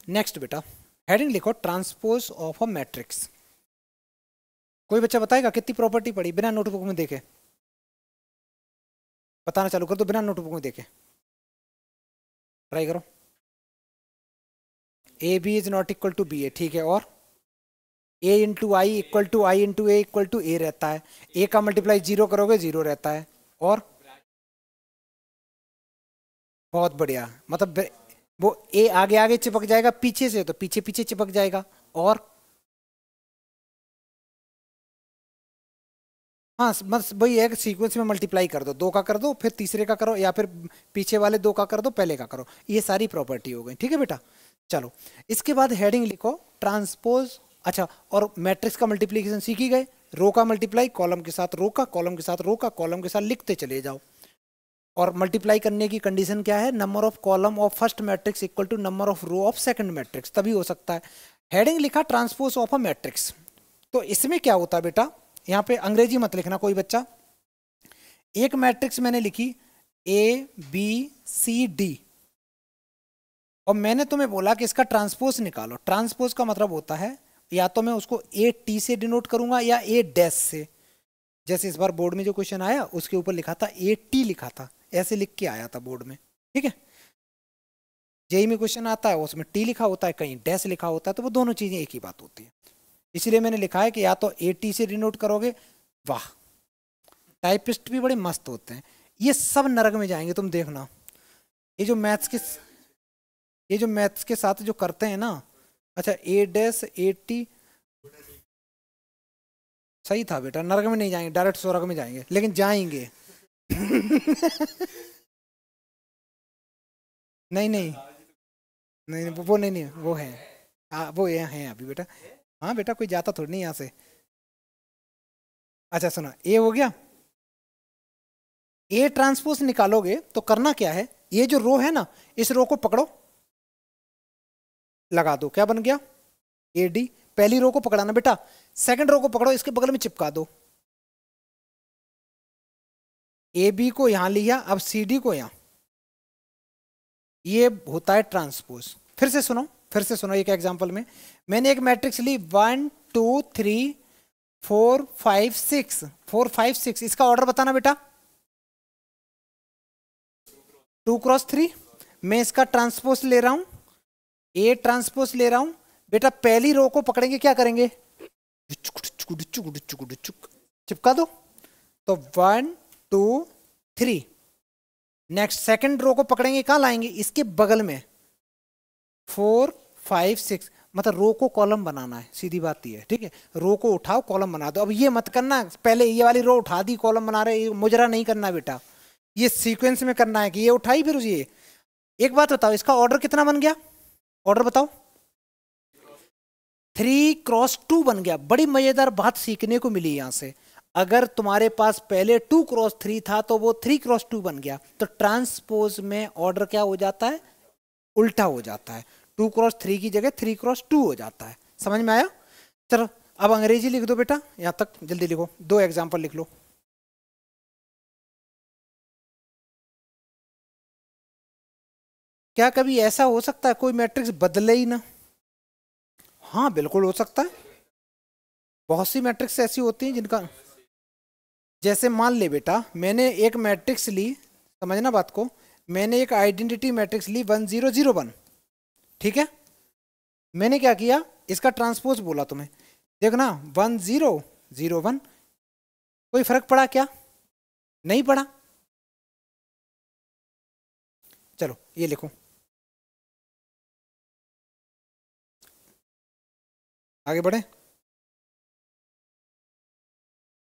नेक्स्ट बेटा, हेडिंग लिखो ट्रांसपोज ऑफ अ मैट्रिक्स। कोई बच्चा बताएगा कितनी प्रॉपर्टी पड़ी बिना नोटबुक में देखे? बताना चालू कर दो बिना नोटबुक में देखे, ट्राई करो। A B is not equal to B A, ठीक है, और A into I equal to I into A equal to A रहता है, ए का मल्टीप्लाई जीरो करोगे जीरो रहता है, और बहुत बढ़िया, मतलब वो ए आगे आगे चिपक जाएगा पीछे से तो पीछे पीछे चिपक जाएगा, और हाँ बस वही है कि सीक्वेंस में मल्टीप्लाई कर दो, दो का कर दो फिर तीसरे का करो, या फिर पीछे वाले दो का कर दो पहले का करो, ये सारी प्रॉपर्टी हो गई, ठीक है बेटा। चलो, इसके बाद हेडिंग लिखो ट्रांसपोज। अच्छा, और मैट्रिक्स का मल्टीप्लिकेशन सीख ही गए, रो का मल्टीप्लाई कॉलम के साथ रो का, कॉलम के साथ रो का, कॉलम के साथ लिखते चले जाओ। और मल्टीप्लाई करने की कंडीशन क्या है? Number of column of first matrix equal to number of row of second matrix, तभी हो सकता है। हेडिंग लिखा ट्रांसपोज ऑफ अ मैट्रिक्स। तो इसमें क्या होता है बेटा, यहाँ पे अंग्रेजी मत लिखना कोई बच्चा। एक मैट्रिक्स मैंने लिखी ए बी सी डी, और मैंने तुम्हें बोला कि इसका ट्रांसपोज निकालो। ट्रांसपोज का मतलब होता है या तो मैं उसको ए टी से डिनोट करूंगा या ए डैश से। जैसे इस बार बोर्ड में जो क्वेश्चन आया उसके ऊपर लिखा था ए टी लिखा था, ऐसे लिख के आया था बोर्ड में, ठीक है। जेई में क्वेश्चन आता है उसमें टी लिखा होता है, कहीं डैश लिखा होता है, तो वो दोनों चीजें एक ही बात होती है। इसलिए मैंने लिखा है कि या तो ए टी से डिनोट करोगे। वाह, टाइपिस्ट भी बड़े मस्त होते हैं, ये सब नरक में जाएंगे तुम देखना। ये जो मैथ्स के ये जो मैथ्स के साथ जो करते हैं ना, अच्छा ए डैश ए टी, सही था बेटा, नरक में नहीं जाएंगे, डायरेक्ट स्वर्ग में जाएंगे, लेकिन जाएंगे। नहीं नहीं नहीं नहीं, वो नहीं नहीं वो है, वो ये है अभी बेटा। हाँ बेटा, कोई जाता थोड़ी नहीं यहाँ से। अच्छा सुना, ये हो गया। ए ट्रांसपोज निकालोगे तो करना क्या है, ये जो रो है ना, इस रो को पकड़ो, लगा दो, क्या बन गया? A D. पहली रो को पकड़ाना बेटा, सेकंड रो को पकड़ो, इसके बगल में चिपका दो। ए बी को यहां लिया, अब सी डी को यहां, ये होता है ट्रांसपोज। फिर से सुनो एक एग्जांपल में, मैंने एक मैट्रिक्स ली 1 2 3 4 5 6, 4 5 6, इसका ऑर्डर बताना बेटा। 2 क्रॉस 3, मैं इसका ट्रांसपोज ले रहा हूं, ए ट्रांसपोज ले रहा हूं बेटा। पहली रो को पकड़ेंगे, क्या करेंगे? चिपका दो, तो 1 2 3। नेक्स्ट सेकंड रो को पकड़ेंगे, कहां लाएंगे? इसके बगल में, 4 5 6, मतलब रो को कॉलम बनाना है, सीधी बात ये है, ठीक है। रो को उठाओ कॉलम बना दो। अब ये मत करना पहले ये वाली रो उठा दी कॉलम बना रहे, मुजरा नहीं करना बेटा, ये सीक्वेंस में करना है कि ये उठाई फिर ये। एक बात बताओ, इसका ऑर्डर कितना बन गया? ऑर्डर बताओ। 3 क्रॉस 2 बन गया। बड़ी मजेदार बात सीखने को मिली यहां से। अगर तुम्हारे पास पहले 2 क्रॉस 3 था तो वो 3 क्रॉस 2 बन गया, तो ट्रांसपोज में ऑर्डर क्या हो जाता है? उल्टा हो जाता है। 2 क्रॉस 3 की जगह 3 क्रॉस 2 हो जाता है। समझ में आया? चलो अब अंग्रेजी लिख दो बेटा, यहां तक जल्दी लिखो, दो एग्जाम्पल लिख लो। क्या कभी ऐसा हो सकता है कोई मैट्रिक्स बदले ही ना? हाँ बिल्कुल हो सकता है। बहुत सी मैट्रिक्स ऐसी होती हैं जिनका, जैसे मान ले बेटा, मैंने एक मैट्रिक्स ली, समझना बात को, मैंने एक आइडेंटिटी मैट्रिक्स ली 1 0 0 1, ठीक है। मैंने क्या किया, इसका ट्रांसपोज बोला तुम्हें, देखना 1 0 0 1, कोई फर्क पड़ा क्या? नहीं पड़ा। चलो ये लिखो, आगे बढ़े।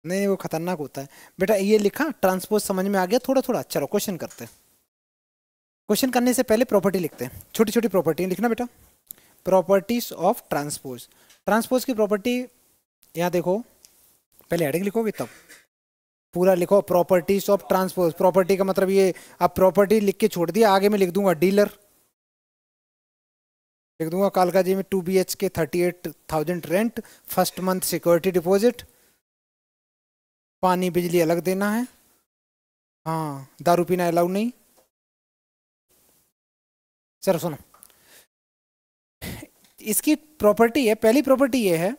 नहीं वो खतरनाक होता है बेटा। ये लिखा ट्रांसपोज, समझ में आ गया थोड़ा थोड़ा। चलो क्वेश्चन करते हैं। क्वेश्चन करने से पहले प्रॉपर्टी लिखते हैं, छोटी छोटी प्रॉपर्टी लिखना बेटा। प्रॉपर्टीज ऑफ ट्रांसपोज, ट्रांसपोज की प्रॉपर्टी यहाँ देखो, पहले हेडिंग लिखोगे तब पूरा लिखो। प्रॉपर्टीज ऑफ ट्रांसपोज, प्रॉपर्टी का मतलब ये, अब प्रॉपर्टी लिख के छोड़ दिया, आगे मैं लिख दूंगा डीलर, लिख दूंगा कालका जी में 2 BHK 38,000 rent, first month security deposit, पानी बिजली अलग देना है, हाँ दारू पीना अलाउ नहीं। चलो सुनो, इसकी प्रॉपर्टी है, पहली प्रॉपर्टी ये है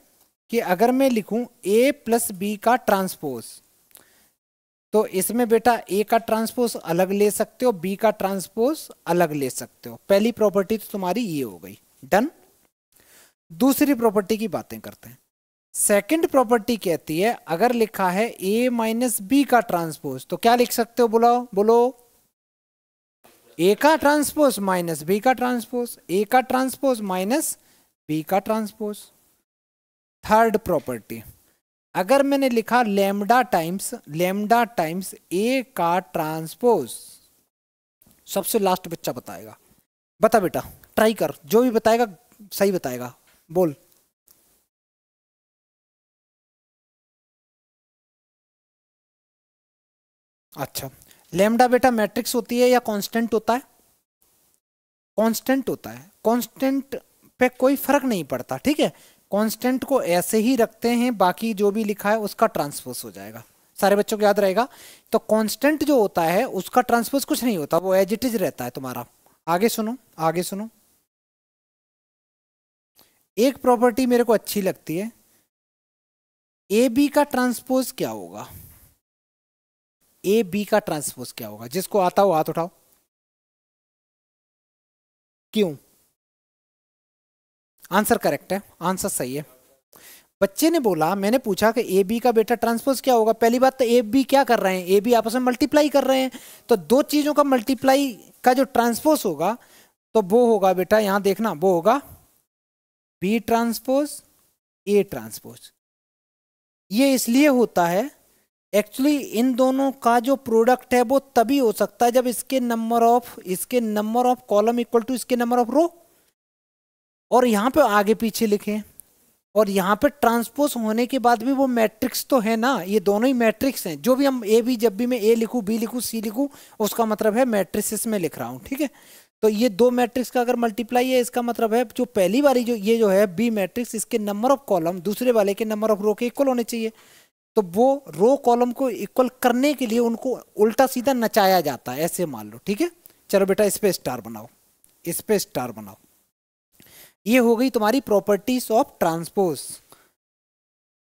कि अगर मैं लिखूं A प्लस बी का ट्रांसपोज, तो इसमें बेटा A का ट्रांसपोज अलग ले सकते हो, B का ट्रांसपोज अलग ले सकते हो। पहली प्रॉपर्टी तो तुम्हारी ये हो गई, डन। दूसरी प्रॉपर्टी की बातें करते हैं। सेकंड प्रॉपर्टी कहती है अगर लिखा है A माइनस बी का ट्रांसपोज, तो क्या लिख सकते हो, बोलो बोलो, A का ट्रांसपोज माइनस बी का ट्रांसपोज, A का ट्रांसपोज माइनस बी का ट्रांसपोज। थर्ड प्रॉपर्टी, अगर मैंने लिखा लेमडा टाइम्स A का ट्रांसपोज, सबसे लास्ट बच्चा बताएगा, बता बेटा, ट्राई कर, जो भी बताएगा सही बताएगा, बोल। अच्छा, लेमडा बेटा मैट्रिक्स होती है या कांस्टेंट होता है? कांस्टेंट होता है, कांस्टेंट पे कोई फर्क नहीं पड़ता, ठीक है। कांस्टेंट को ऐसे ही रखते हैं, बाकी जो भी लिखा है उसका ट्रांसपोज हो जाएगा, सारे बच्चों को याद रहेगा। तो कांस्टेंट जो होता है उसका ट्रांसपोज कुछ नहीं होता, वो एज इट इज रहता है तुम्हारा। आगे सुनो, आगे सुनो, एक प्रॉपर्टी मेरे को अच्छी लगती है, ए बी का ट्रांसपोज क्या होगा? ए बी का ट्रांसपोज क्या होगा? जिसको आता हो हाथ उठाओ। क्यों? आंसर करेक्ट है, आंसर सही है। बच्चे ने बोला, मैंने पूछा कि ए बी का बेटा ट्रांसपोज क्या होगा। पहली बात तो ए बी क्या कर रहे हैं, ए बी आपस में मल्टीप्लाई कर रहे हैं, तो दो चीजों का मल्टीप्लाई का जो ट्रांसपोज होगा तो वो होगा बेटा, यहां देखना, वो होगा बी ट्रांसपोज ए ट्रांसपोज। ये इसलिए होता है, एक्चुअली इन दोनों का जो प्रोडक्ट है वो तभी हो सकता है जब इसके number of column equal to इसके नंबर ऑफ रो, और यहां पे आगे पीछे लिखें, और यहाँ पे ट्रांसपोज होने के बाद भी वो मैट्रिक्स तो है ना, ये दोनों ही मैट्रिक्स हैं। जो भी हम ए बी, जब भी मैं ए लिखूं, बी लिखूं, सी लिखूं, उसका मतलब है मैट्रिक्स में लिख रहा हूं, ठीक है। तो ये दो मैट्रिक्स का अगर मल्टीप्लाई है, इसका मतलब है जो पहली वाली जो ये जो है बी मैट्रिक्स, इसके नंबर ऑफ कॉलम दूसरे वाले के नंबर ऑफ रो के इक्वल होने चाहिए। तो वो रो कॉलम को इक्वल करने के लिए उनको उल्टा सीधा नचाया जाता है, ऐसे मान लो, ठीक है। चलो बेटा इस पे स्टार बनाओ, इस पे स्टार बनाओ। ये हो गई तुम्हारी प्रॉपर्टीज ऑफ ट्रांसपोज,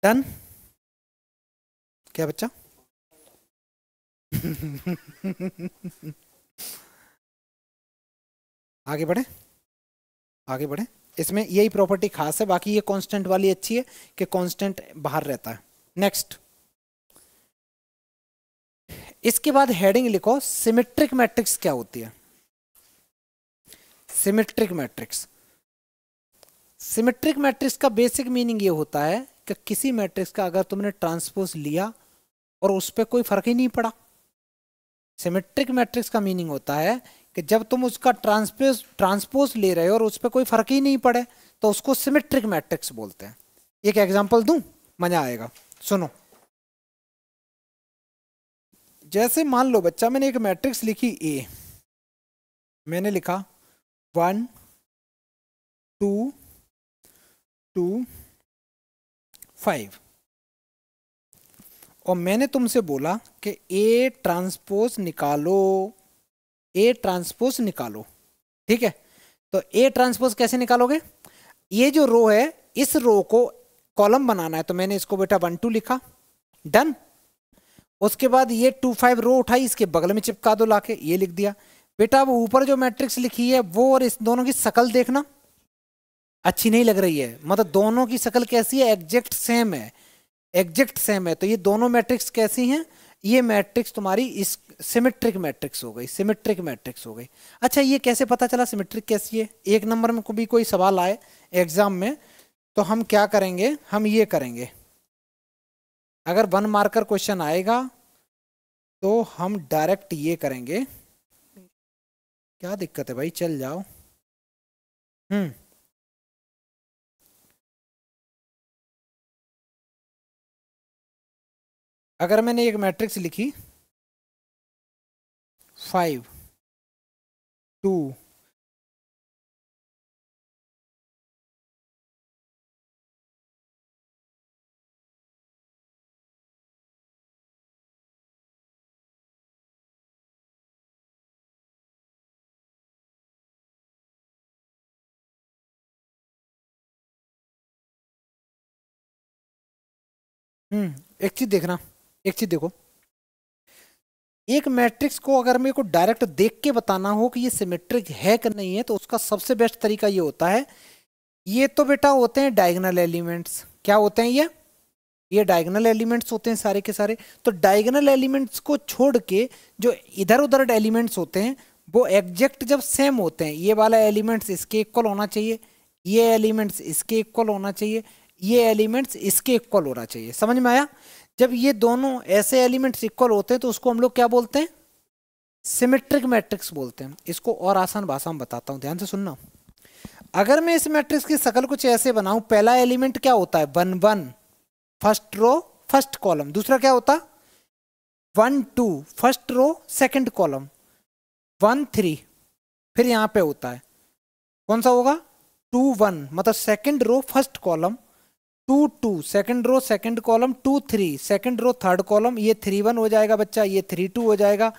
डन। क्या बच्चा? आगे बढ़े, आगे बढ़े। इसमें यही प्रॉपर्टी खास है, बाकी ये कांस्टेंट वाली अच्छी है कि कांस्टेंट बाहर रहता है। नेक्स्ट, इसके बाद हेडिंग लिखो, सिमेट्रिक मैट्रिक्स क्या होती है? सिमेट्रिक मैट्रिक्स, सिमेट्रिक मैट्रिक्स का बेसिक मीनिंग ये होता है कि किसी मैट्रिक्स का अगर तुमने ट्रांसपोज लिया और उस पर कोई फर्क ही नहीं पड़ा। सिमेट्रिक मैट्रिक्स का मीनिंग होता है कि जब तुम उसका ट्रांसपोज ले रहे हो और उस पर कोई फर्क ही नहीं पड़े, तो उसको सिमेट्रिक मैट्रिक्स बोलते हैं। एक एग्जांपल दूं, मजा आएगा, सुनो। जैसे मान लो बच्चा, मैंने एक मैट्रिक्स लिखी ए, मैंने लिखा 1 2 2 5, और मैंने तुमसे बोला कि ए ट्रांसपोज निकालो, ए ट्रांसपोज निकालो, ठीक है। तो ए ट्रांसपोज कैसे निकालोगे? ये जो रो है, इस रो को कॉलम बनाना है, तो मैंने इसको बेटा 1 2 लिखा, डन। उसके बाद ये 2 5 रो उठाई, इसके बगल में चिपका दो लाके, ये लिख दिया। बेटा अब ऊपर जो मैट्रिक्स लिखी है वो और इस दोनों की शकल देखना, अच्छी नहीं लग रही है, मतलब दोनों की शकल कैसी है? एग्जैक्ट सेम है, एग्जैक्ट सेम है। तो ये दोनों मैट्रिक्स कैसी हैं? ये मैट्रिक्स तुम्हारी इस सिमेट्रिक मैट्रिक्स हो गई, सिमेट्रिक मैट्रिक्स हो गई। अच्छा, ये कैसे पता चला सिमेट्रिक कैसी है? एक नंबर में भी कोई सवाल आए एग्जाम में, तो हम क्या करेंगे, हम ये करेंगे, अगर 1 मार्कर क्वेश्चन आएगा तो हम डायरेक्ट ये करेंगे, क्या दिक्कत है भाई, चल जाओ। हम्म। अगर मैंने एक मैट्रिक्स लिखी 5 2। एक चीज देखना, एक चीज देखो, एक मैट्रिक्स को अगर मेरे को डायरेक्ट देख के बताना हो कि ये सिमेट्रिक है कि नहीं है, तो उसका सबसे बेस्ट तरीका ये होता है, ये तो बेटा होते हैं डायगोनल एलिमेंट्स। क्या होते हैं ये डायगोनल एलिमेंट्स होते हैं सारे के सारे। तो डायगोनल एलिमेंट्स को छोड़ के जो इधर उधर एलिमेंट्स होते हैं वो एग्जैक्ट जब सेम होते हैं, ये वाला एलिमेंट्स इसके इक्वल होना चाहिए, ये एलिमेंट्स इसके इक्वल होना चाहिए, ये एलिमेंट्स इसके इक्वल होना चाहिए। समझ में आया? जब ये दोनों ऐसे एलिमेंट्स इक्वल होते हैं तो उसको हम लोग क्या बोलते हैं? सिमेट्रिक मैट्रिक्स बोलते हैं। इसको और आसान भाषा में बताता हूं, ध्यान से सुनना। अगर मैं इस मैट्रिक्स की शक्ल कुछ ऐसे बनाऊं, पहला एलिमेंट क्या होता है? 1 1, फर्स्ट रो फर्स्ट कॉलम। दूसरा क्या होता? 1 2, फर्स्ट रो सेकंड कॉलम। 1 3, फिर यहां पे होता है कौन सा होगा? 2 1, मतलब second row first column. 2 2, second row second column. 2 3, second row third column. ये 3 1 हो जाएगा बच्चा, ये 3 2 हो जाएगा,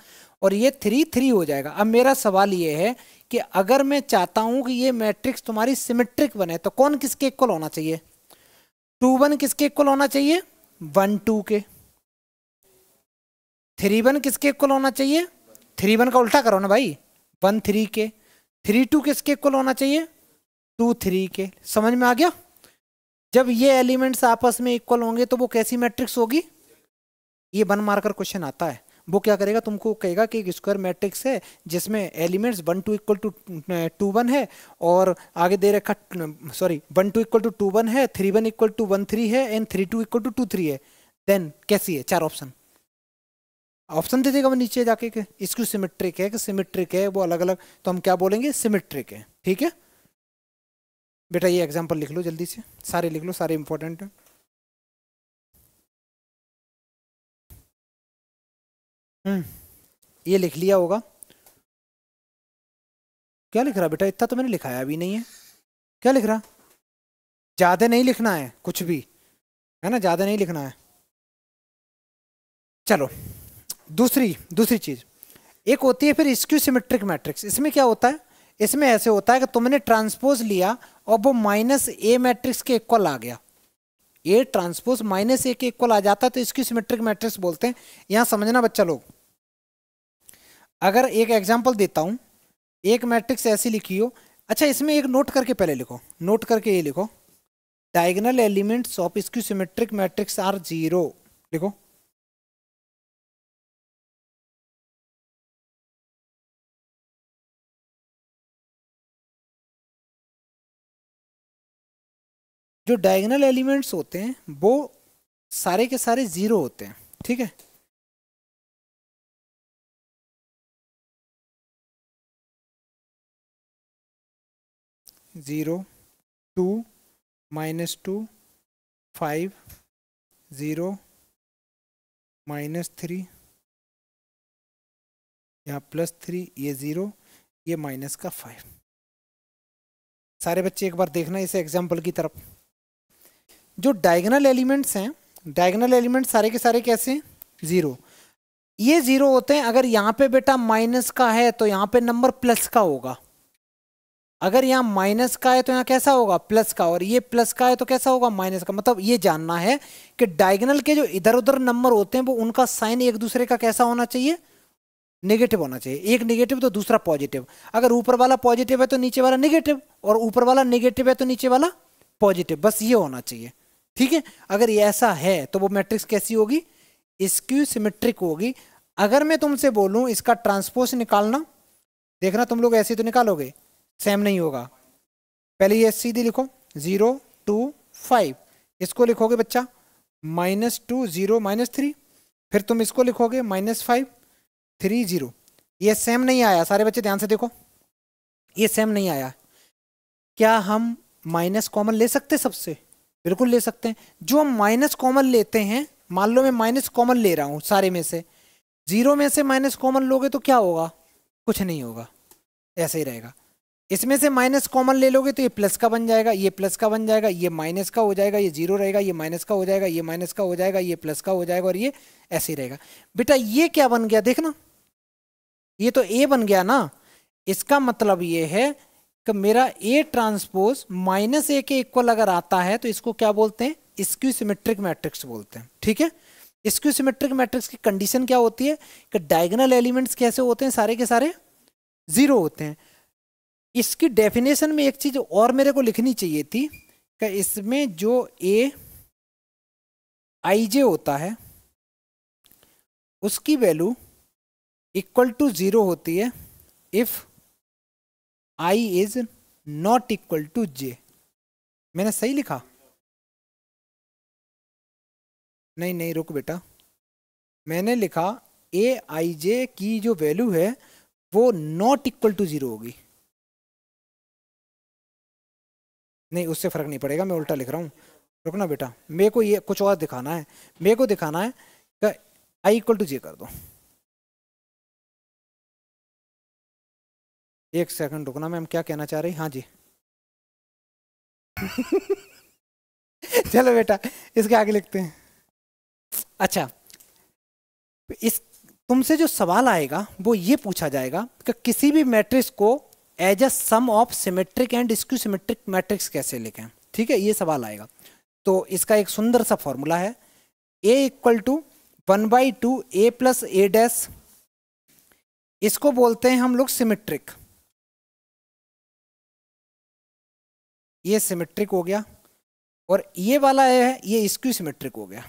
और ये 3 3 हो जाएगा। अब मेरा सवाल ये है कि अगर मैं चाहता हूं कि ये मैट्रिक्स तुम्हारी सिमेट्रिक बने तो कौन किसके इक्वल होना चाहिए? 2 1 किसके इक्वल होना चाहिए? 1 2 के। 3 1 किसके इक्वल होना चाहिए? 3 1 का उल्टा करो ना भाई, 1 3 के। 3 2 किसके इक्वल होना चाहिए? 2 3 के। समझ में आ गया? जब ये एलिमेंट्स आपस में इक्वल होंगे तो वो कैसी मैट्रिक्स होगी? ये 1 मार्कर क्वेश्चन आता है, वो क्या करेगा? तुमको कहेगा कि एक स्क्वायर मैट्रिक्स है जिसमें एलिमेंट्स 1 2 इक्वल टू 2 1 है, और आगे दे रखा, सॉरी, 1 2 इक्वल टू 2 1 है, 3 1 इक्वल टू 1 3 है, एंड 3 2 इक्वल टू 2 3 है। देन कैसी है? 4 ऑप्शन, ऑप्शन दे देगा वो नीचे जाके कि इसको सिमेट्रिक है कि सिमेट्रिक है, वो अलग अलग, तो हम क्या बोलेंगे? सिमेट्रिक है। ठीक है बेटा, ये एग्जांपल लिख लो जल्दी से, सारे लिख लो, सारे इंपॉर्टेंट हैं। ये लिख लिया होगा। क्या लिख रहा बेटा? इतना तो मैंने लिखाया अभी नहीं है। क्या लिख रहा? ज्यादा नहीं लिखना है कुछ भी, है ना, ज्यादा नहीं लिखना है। चलो, दूसरी दूसरी चीज एक होती है फिर स्क्यू सिमेट्रिक मैट्रिक्स। इसमें क्या होता है? इसमें ऐसे होता है कि तुमने ट्रांसपोज लिया और वो माइनस ए मैट्रिक्स के इक्वल आ गया, ए ट्रांसपोज माइनस ए के इक्वल आ जाता है तो इसकी सिमेट्रिक मैट्रिक्स बोलते हैं। यहां समझना बच्चा लोग, अगर एक एग्जांपल देता हूं, एक मैट्रिक्स ऐसी लिखी हो। अच्छा, इसमें एक नोट करके पहले लिखो, नोट करके ये लिखो, diagonal elements of skew symmetric matrix are 0। लिखो। जो डायगोनल एलिमेंट्स होते हैं वो सारे के सारे 0 होते हैं। ठीक है, 0 2 -2 5 0 -3, यहाँ +3, ये 0, ये -5। सारे बच्चे एक बार देखना इस एग्जाम्पल की तरफ। जो डायगोनल एलिमेंट्स हैं, डायगोनल एलिमेंट्स सारे के सारे कैसे हैं? 0। ये 0 होते हैं। अगर यहाँ पे बेटा माइनस का है तो यहाँ पे नंबर प्लस का होगा, अगर यहाँ माइनस का है तो यहाँ कैसा होगा? प्लस का, और ये प्लस का है तो कैसा होगा? माइनस का। मतलब ये जानना है कि डायगोनल के जो इधर उधर नंबर होते हैं वो उनका साइन एक दूसरे का कैसा होना चाहिए? नेगेटिव होना चाहिए। एक नेगेटिव तो दूसरा पॉजिटिव। अगर ऊपर वाला पॉजिटिव है तो नीचे वाला नेगेटिव, और ऊपर वाला नेगेटिव है तो नीचे वाला पॉजिटिव, बस ये होना चाहिए। ठीक है, अगर ये ऐसा है तो वो मैट्रिक्स कैसी होगी? स्क्यू सिमेट्रिक होगी। अगर मैं तुमसे बोलूं इसका ट्रांसपोज निकालना, देखना तुम लोग ऐसे तो निकालोगे, सेम नहीं होगा। पहले ये सीधी लिखो, 0 2 5, इसको लिखोगे बच्चा -2 0 -3, फिर तुम इसको लिखोगे -5 3 0। ये सेम नहीं आया, सारे बच्चे ध्यान से देखो, ये सेम नहीं आया। क्या हम माइनस कॉमन ले सकते सबसे? बिल्कुल ले सकते हैं। जो हम माइनस कॉमन लेते हैं, मान लो मैं माइनस कॉमन ले रहा हूं सारे में से, 0 में से माइनस कॉमन लोगे तो क्या होगा? कुछ नहीं होगा, ऐसे ही रहेगा। इसमें से माइनस कॉमन ले लोगे तो ये प्लस का बन जाएगा, ये प्लस का बन जाएगा, ये माइनस का हो जाएगा, ये 0 रहेगा, ये माइनस का हो जाएगा, ये माइनस का हो जाएगा, ये प्लस का हो जाएगा, और ये ऐसे ही रहेगा। बेटा ये क्या बन गया देखना, ये तो ए बन गया ना। इसका मतलब ये है कि मेरा ए ट्रांसपोज माइनस ए के इक्वल अगर आता है तो इसको क्या बोलते हैं? स्क्यू सिमेट्रिक मैट्रिक्स बोलते हैं। ठीक है, स्क्यू सिमेट्रिक मैट्रिक्स की कंडीशन क्या होती है कि डायगोनल एलिमेंट्स कैसे होते हैं? सारे के सारे 0 होते हैं। इसकी डेफिनेशन में एक चीज और मेरे को लिखनी चाहिए थी कि इसमें जो ए आई जे होता है उसकी वैल्यू इक्वल टू 0 होती है if I is not equal to J. मैंने सही लिखा? नहीं नहीं, रुक बेटा, मैंने लिखा ए आई जे की जो वैल्यू है वो नॉट इक्वल टू 0 होगी। नहीं, उससे फर्क नहीं पड़ेगा, मैं उल्टा लिख रहा हूँ। रुकना बेटा, मेरे को ये कुछ और दिखाना है। मेरे को दिखाना है कि आई इक्वल टू जे कर दो। एक सेकंड रुकना, मैम क्या कहना चाह रही? हाँ जी। चलो बेटा, इसके आगे लिखते हैं। अच्छा, इस तुमसे जो सवाल आएगा वो ये पूछा जाएगा कि किसी भी मैट्रिक्स को as a sum of symmetric and skew symmetric matrix कैसे लिखें। ठीक है, ये सवाल आएगा। तो इसका एक सुंदर सा फॉर्मूला है, A equal to 1/2 A plus A dash. इसको बोलते हैं हम लोग सिमेट्रिक। ये सिमेट्रिक हो गया, और ये वाला है ये स्क्यू सिमेट्रिक हो गया।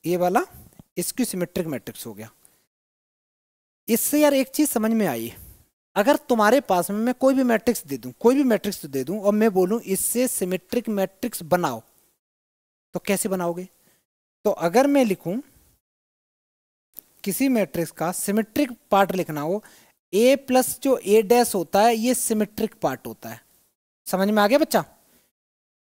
ये वाला स्क्यू सिमेट्रिक मैट्रिक्स हो गया। इससे यार एक चीज समझ में आई, अगर तुम्हारे पास में मैं कोई भी मैट्रिक्स दे दूं, कोई भी मैट्रिक्स दे दूं, और मैं बोलूं इससे सिमेट्रिक मैट्रिक्स बनाओ, तो कैसे बनाओगे? तो अगर मैं लिखूं किसी मैट्रिक्स का सिमेट्रिक पार्ट लिखना हो, ए प्लस जो ए डैश होता है ये सिमेट्रिक पार्ट होता है। समझ में आ गया बच्चा?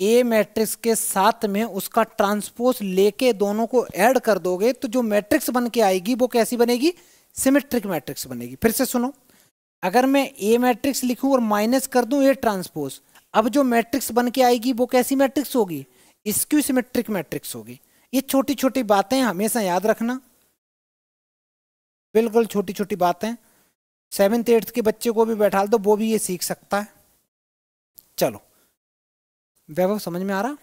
ए मैट्रिक्स के साथ में उसका ट्रांसपोज लेके दोनों को ऐड कर दोगे तो जो मैट्रिक्स बन के आएगी वो कैसी बनेगी? सिमेट्रिक मैट्रिक्स बनेगी। फिर से सुनो, अगर मैं ए मैट्रिक्स लिखूं और माइनस कर दूं ए ट्रांसपोज, अब जो मैट्रिक्स बन के आएगी वो कैसी मैट्रिक्स होगी? स्क्यू सिमेट्रिक मैट्रिक्स होगी। ये छोटी छोटी बातें हमेशा याद रखना, बिल्कुल छोटी छोटी बातें। 7th 8th के बच्चे को भी बैठा दो, वो भी ये सीख सकता है। चलो वैभव, समझ में आ रहा?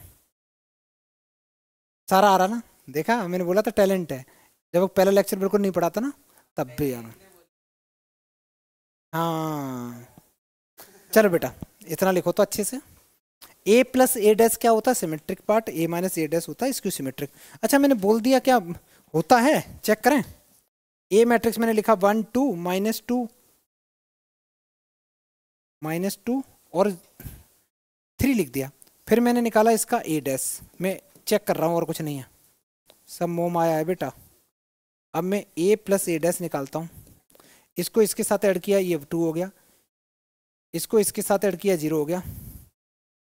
सारा आ रहा ना? देखा, मैंने बोला था टैलेंट है। जब पहला लेक्चर बिल्कुल नहीं पढ़ाता ना, तब भी आना। हाँ चलो बेटा, इतना लिखो तो अच्छे से। ए प्लस ए डैश क्या होता है? Symmetric part. A minus A dash होता है स्क्यू सिमेट्रिक। अच्छा मैंने बोल दिया, क्या होता है चेक करें। ए मैट्रिक्स मैंने लिखा 1 2 -2 -2 और 3 लिख दिया। फिर मैंने निकाला इसका ए डैश, मैं चेक कर रहा हूँ और कुछ नहीं है, सब मोम आया है बेटा। अब मैं ए प्लस ए डैश निकालता हूँ, इसको इसके साथ ऐड किया ये 2 हो गया, इसको इसके साथ ऐड किया 0 हो गया,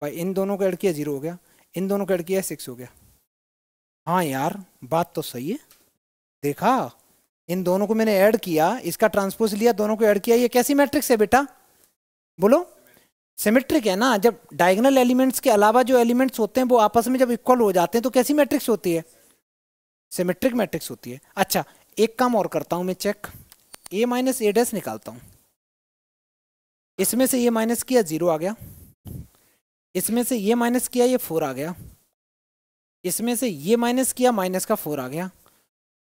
भाई इन दोनों को ऐड किया 0 हो गया, इन दोनों को ऐड किया 6 हो गया। हाँ यार बात तो सही है, देखा, इन दोनों को मैंने ऐड किया, इसका ट्रांसपोज लिया, दोनों को ऐड किया, ये कैसी मैट्रिक्स है बेटा? बोलो, सिमेट्रिक है ना। जब डायगोनल एलिमेंट्स के अलावा जो एलिमेंट्स होते हैं वो आपस में जब इक्वल हो जाते हैं तो कैसी मैट्रिक्स होती है? सिमेट्रिक मैट्रिक्स होती है। अच्छा एक काम और करता हूं मैं check, A minus A dash निकालता हूं, इसमें से ये माइनस किया 0 आ गया, इसमें से ये माइनस किया ये 4 आ गया, इसमें से ये माइनस किया माइनस का 4 आ गया,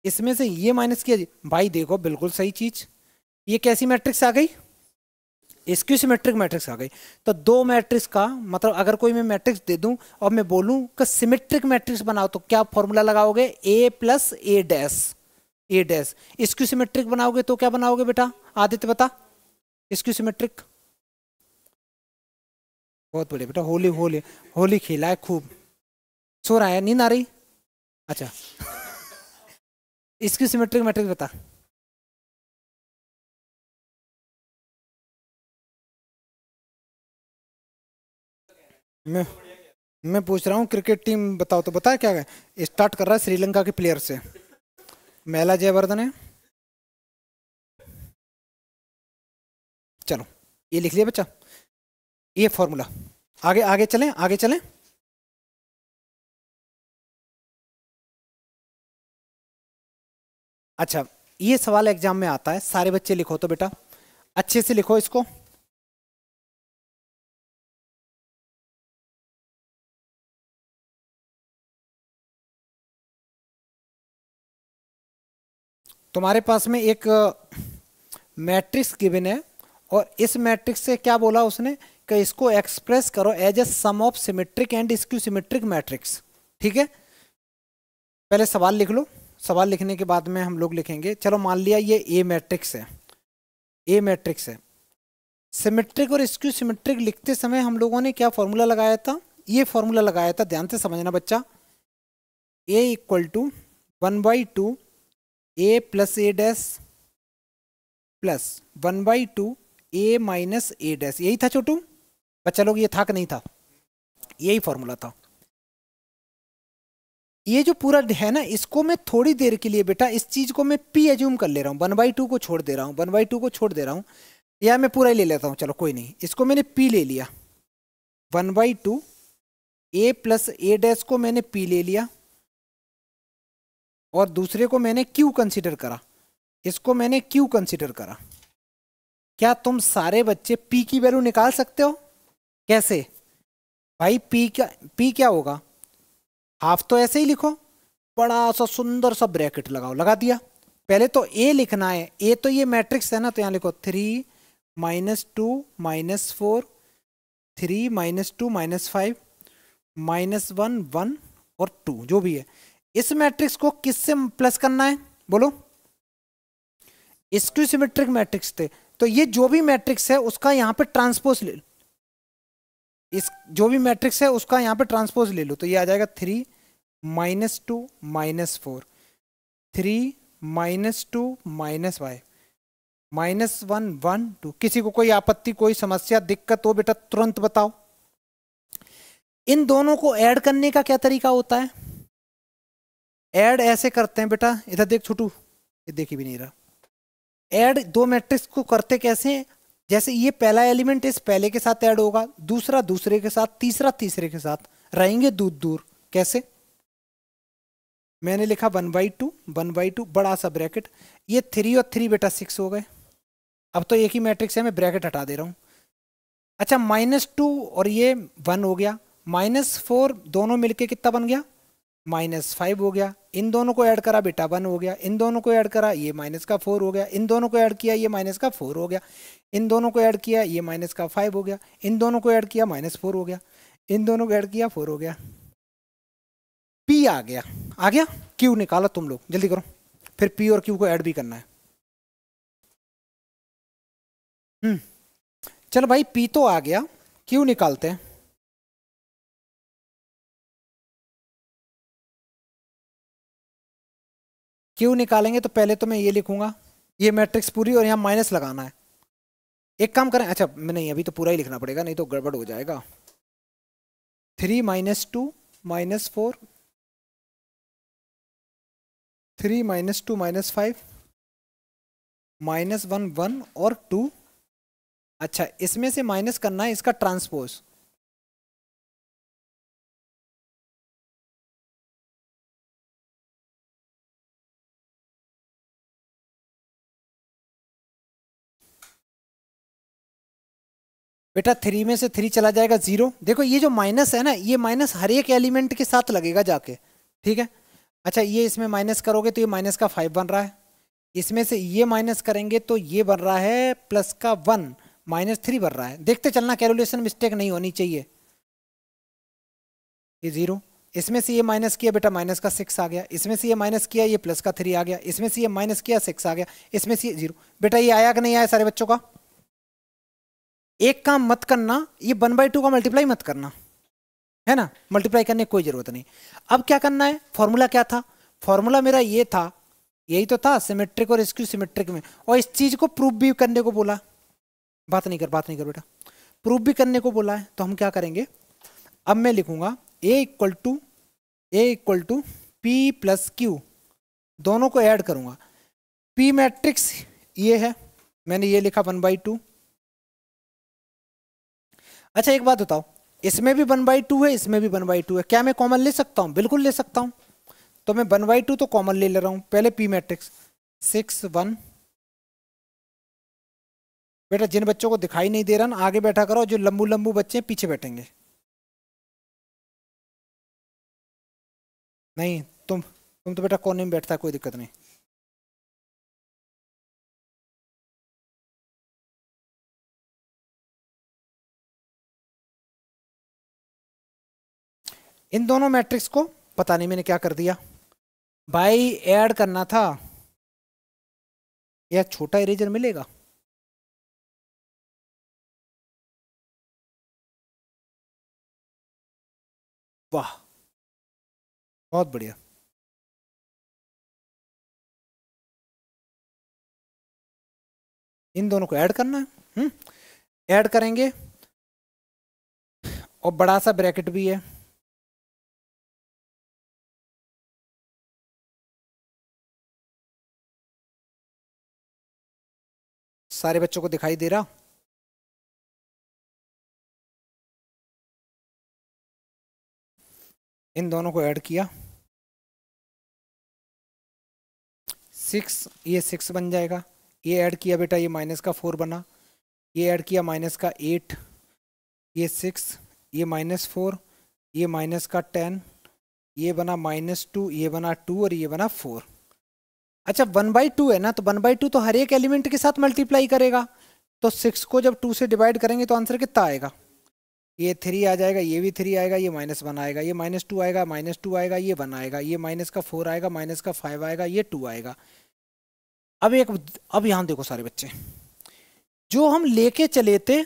इसमें से ये माइनस किया। भाई देखो बिल्कुल सही चीज, ये कैसी मैट्रिक्स आ गई? स्क्यू सिमेट्रिक मैट्रिक्स आ गई। तो दो मैट्रिक्स का मतलब अगर कोई मैं मैट्रिक्स दे दूं और मैं बोलूं कि सिमेट्रिक मैट्रिक्स बनाओ तो क्या फॉर्मूला लगाओगे? ए plus A dash, A dash. Skew symmetric बनाओगे तो क्या बनाओगे बेटा? आदित्य बता, स्क्यू सिमेट्रिक। बहुत बढ़िया बेटा, होली होली होली खेला है खूब। सो रहा है, नींद आ रही? अच्छा इसकी सिमेट्रिक मैट्रिक्स बता। मैं मैं पूछ रहा हूँ क्रिकेट टीम बताओ तो, बता क्या है। स्टार्ट कर रहा है श्रीलंका के प्लेयर से, महिला जयवर्धने। चलो ये लिख लिया बच्चा, ये फॉर्मूला। आगे आगे चलें, आगे चलें। अच्छा, ये सवाल एग्जाम में आता है, सारे बच्चे लिखो तो बेटा, अच्छे से लिखो इसको। तुम्हारे पास में एक मैट्रिक्स गिवन है, और इस मैट्रिक्स से क्या बोला उसने कि इसको एक्सप्रेस करो as a sum of symmetric and skew symmetric matrix. ठीक है, पहले सवाल लिख लो, सवाल लिखने के बाद में हम लोग लिखेंगे। चलो मान लिया ये ए मैट्रिक्स है, ए मैट्रिक्स है। सिमेट्रिक और स्क्यू सिमेट्रिक लिखते समय हम लोगों ने क्या फॉर्मूला लगाया था, ये फॉर्मूला लगाया था, ध्यान से समझना बच्चा। A equal to 1/2 A plus A dash plus 1/2 A minus A dash. यही था छोटू बच्चा लोग, ये था कि नहीं था, यही फॉर्मूला था। ये जो पूरा है ना, इसको मैं थोड़ी देर के लिए बेटा इस चीज को मैं पी एज्यूम कर ले रहा हूँ, 1/2 को छोड़ दे रहा हूँ, 1/2 को छोड़ दे रहा हूँ, या मैं पूरा ही ले लेता हूँ, चलो कोई नहीं, इसको मैंने पी ले लिया। 1/2 ए प्लस ए डैश को मैंने पी ले लिया, और दूसरे को मैंने क्यू कंसिडर करा, इसको मैंने क्यू कंसिडर करा। क्या तुम सारे बच्चे पी की वैल्यू निकाल सकते हो? कैसे भाई, पी क्या होगा, हाफ तो ऐसे ही लिखो, बड़ा सा सुंदर सा ब्रैकेट लगाओ, लगा दिया। पहले तो ए लिखना है, ए तो ये मैट्रिक्स है ना, तो यहां लिखो 3 - 2 - 4 3 - 2 - 5 -1 1 और 2 जो भी है। इस मैट्रिक्स को किससे प्लस करना है बोलो, स्क्यू सिमेट्रिक मैट्रिक्स थे, तो ये जो भी मैट्रिक्स है उसका यहाँ पे ट्रांसपोज ले लो, इस जो भी मैट्रिक्स है उसका यहाँ पे ट्रांसपोज ले लो, तो ये आ जाएगा 3 - 2 - 4 3 - 2 - 5 -1 1 2। किसी को कोई आपत्ति, कोई समस्या, दिक्कत हो बेटा तुरंत बताओ। इन दोनों को ऐड करने का क्या तरीका होता है, ऐड ऐसे करते हैं बेटा, इधर देख छोटू, ये देख ही भी नहीं रहा। ऐड दो मैट्रिक्स को करते कैसे हैं, जैसे ये पहला एलिमेंट इस पहले के साथ ऐड होगा, दूसरा दूसरे के साथ, तीसरा तीसरे के साथ, रहेंगे दूर दूर। कैसे, मैंने लिखा 1/2 1/2 बड़ा सा ब्रैकेट, ये 3 और 3 बेटा 6 हो गए। अब तो एक ही मैट्रिक्स है, मैं ब्रैकेट हटा दे रहा हूं। अच्छा, -2 और ये 1 हो गया, -4 दोनों मिलके कितना बन गया, -5 हो गया। इन दोनों को ऐड करा बेटा 1 हो गया, इन दोनों को ऐड करा ये -4 हो गया, इन दोनों को ऐड किया ये -4 हो गया, इन दोनों को ऐड किया ये -5 हो गया, इन दोनों को ऐड किया -4 हो गया, इन दोनों को ऐड किया 4 हो गया। पी आ गया, आ गया। क्यू निकालो तुम लोग, जल्दी करो, फिर पी और क्यू को ऐड भी करना है। चलो भाई, पी तो आ गया, क्यू निकालते हैं। क्यू निकालेंगे तो पहले तो मैं ये लिखूंगा, ये मैट्रिक्स पूरी, और यहाँ माइनस लगाना है। एक काम करें, अच्छा मैं नहीं, अभी तो पूरा ही लिखना पड़ेगा, नहीं तो गड़बड़ हो जाएगा। 3 - 2 - 4 3 - 2 - 5 -1 1 और 2। अच्छा, इसमें से माइनस करना है इसका ट्रांसपोज। बेटा 3 में से 3 चला जाएगा 0। देखो ये जो माइनस है ना, ये माइनस हर एक एलिमेंट के साथ लगेगा जाके, ठीक है। अच्छा, ये इसमें माइनस करोगे तो ये माइनस का 5 बन रहा है, इसमें से ये माइनस करेंगे तो ये बन रहा है प्लस का 1 -3 बन रहा है। देखते चलना, कैलकुलेशन मिस्टेक नहीं होनी चाहिए। ये 0, इसमें से ये माइनस किया बेटा माइनस का 6 आ गया, इसमें से ये माइनस किया ये प्लस का 3 आ गया, इसमें से ये माइनस किया 6 आ गया, इसमें से ये 0। बेटा ये आया कि नहीं आया सारे बच्चों का? एक काम मत करना, ये 1/2 का मल्टीप्लाई मत करना, है ना, मल्टीप्लाई करने की कोई जरूरत नहीं। अब क्या करना है, फॉर्मूला क्या था, फॉर्मूला मेरा ये था, यही तो था सिमेट्रिक और स्क्यू सिमेट्रिक में। और इस चीज को प्रूव भी करने को बोला, बात नहीं कर बेटा, प्रूव भी करने को बोला है। तो हम क्या करेंगे, अब मैं लिखूंगा A equal to P plus Q, दोनों को ऐड करूंगा। पी मैट्रिक्स ये है, मैंने ये लिखा 1/2। अच्छा एक बात बताओ, इसमें भी 1/2 है, इसमें भी 1/2 है, क्या मैं कॉमन ले सकता हूं? बिल्कुल ले सकता हूं। तो मैं 1/2 तो कॉमन ले रहा हूं। पहले पी मैट्रिक्स 6 1। बेटा जिन बच्चों को दिखाई नहीं दे रहा ना आगे बैठा करो, जो लंबू लंबू बच्चे हैं पीछे बैठेंगे। नहीं तुम तो बेटा कोने में बैठता है, कोई दिक्कत नहीं। इन दोनों मैट्रिक्स को पता नहीं मैंने क्या कर दिया भाई, ऐड करना था। या छोटा इरेजर मिलेगा? वाह बहुत बढ़िया। इन दोनों को ऐड करना है, ऐड करेंगे। और बड़ा सा ब्रैकेट भी है, सारे बच्चों को दिखाई दे रहा? इन दोनों को ऐड किया, 6, ये 6 बन जाएगा। ये ऐड किया बेटा, ये -4 बना। ये ऐड किया -8, ये 6, ये -4, ये -10, ये बना -2, ये बना 2 और ये बना 4। अच्छा 1/2 है ना, तो 1/2 तो हर एक एलिमेंट के साथ मल्टीप्लाई करेगा। तो 6 को जब 2 से डिवाइड करेंगे तो आंसर कितना आएगा? ये 3 आ जाएगा, ये भी 3 आएगा, ये -1 आएगा, ये -2 आएगा, -2 आएगा, ये 1 आएगा, ये -4 आएगा, -5 आएगा, ये 2 आएगा। अब यहाँ देखो सारे बच्चे, जो हम लेके चले थे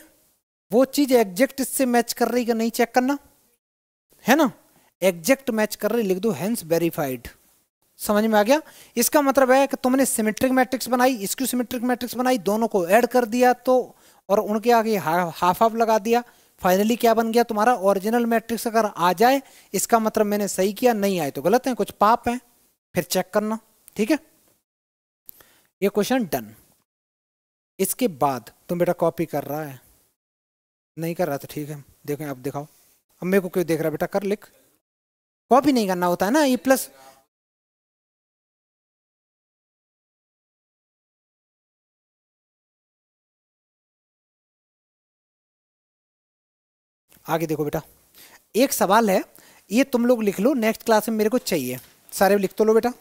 वो चीज एग्जैक्ट इससे मैच कर रही कि नहीं, चेक करना है ना। एग्जैक्ट मैच कर रही, लिख दो हेंस वेरीफाइड। समझ में आ गया? इसका मतलब है कि तुमने सिमेट्रिक मैट्रिक्स बनाई, स्क्यू सिमेट्रिक मैट्रिक्स बनाई, दोनों को ऐड कर दिया तो, और उनके आगे हाफ हाफ लगा दिया, फाइनली क्या बन गया तुम्हारा ओरिजिनल मैट्रिक्स। अगर आ जाए इसका मतलब मैंने सही किया, नहीं आए तो गलत है, कुछ पाप है, फिर चेक करना। ठीक है, ये क्वेश्चन डन। इसके बाद तुम बेटा कॉपी कर रहा है, नहीं कर रहा तो ठीक है, देखें अब दिखाओ। अब मेरे को क्यों देख रहा है बेटा, कर लिख। कॉपी नहीं करना होता है ना, ये प्लस। आगे देखो बेटा, एक सवाल है, ये तुम लोग लिख लो, नेक्स्ट क्लास में मेरे को चाहिए। सारे लिख तो लो बेटा,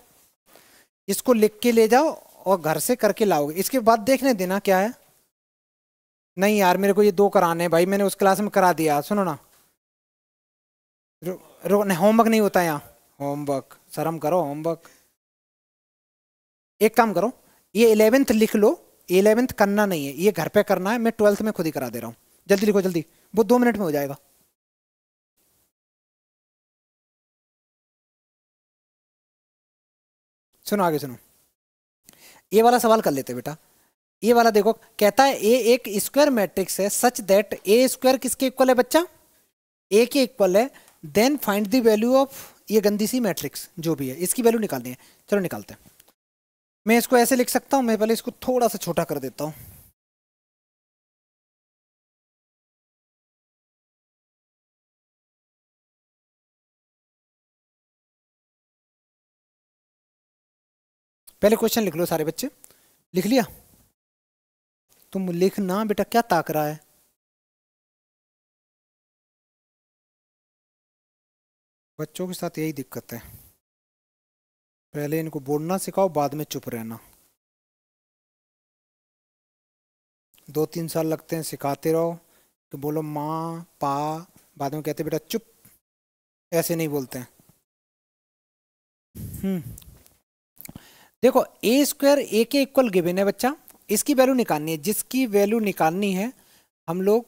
इसको लिख के ले जाओ और घर से करके लाओगे। इसके बाद देखने देना क्या है। नहीं यार मेरे को ये 2 कराने हैं भाई, मैंने उस क्लास में करा दिया। सुनो ना, होमवर्क नहीं होता यहाँ, होमवर्क शर्म करो, होमवर्क। एक काम करो, ये 11th लिख लो। 11th करना नहीं है, ये घर पे करना है, मैं 12th में खुद ही करा दे रहा हूँ। जल्दी लिखो जल्दी, वो 2 मिनट में हो जाएगा। सुनो आगे सुनो, ये वाला सवाल कर लेते बेटा। ये वाला देखो, कहता है ए एक स्क्वायर मैट्रिक्स है सच दैट ए स्क्वायर किसके इक्वल है बच्चा? ए के इक्वल है। Then find the value of, ये गंदी सी मैट्रिक्स जो भी है इसकी वैल्यू निकालनी है। चलो निकालते हैं। मैं इसको ऐसे लिख सकता हूं, मैं पहले इसको थोड़ा सा छोटा कर देता हूं। पहले क्वेश्चन लिख लो सारे बच्चे, लिख लिया? तुम लिखना बेटा, क्या ताक रहा है? बच्चों के साथ यही दिक्कत है, पहले इनको बोलना सिखाओ, बाद में चुप रहना। 2-3 साल लगते हैं सिखाते रहो कि बोलो माँ पा, बाद में कहते बेटा चुप, ऐसे नहीं बोलते हैं। देखो ए स्क्वायर ए के इक्वल गिवन है बच्चा, इसकी वैल्यू निकालनी है। जिसकी वैल्यू निकालनी है हम लोग,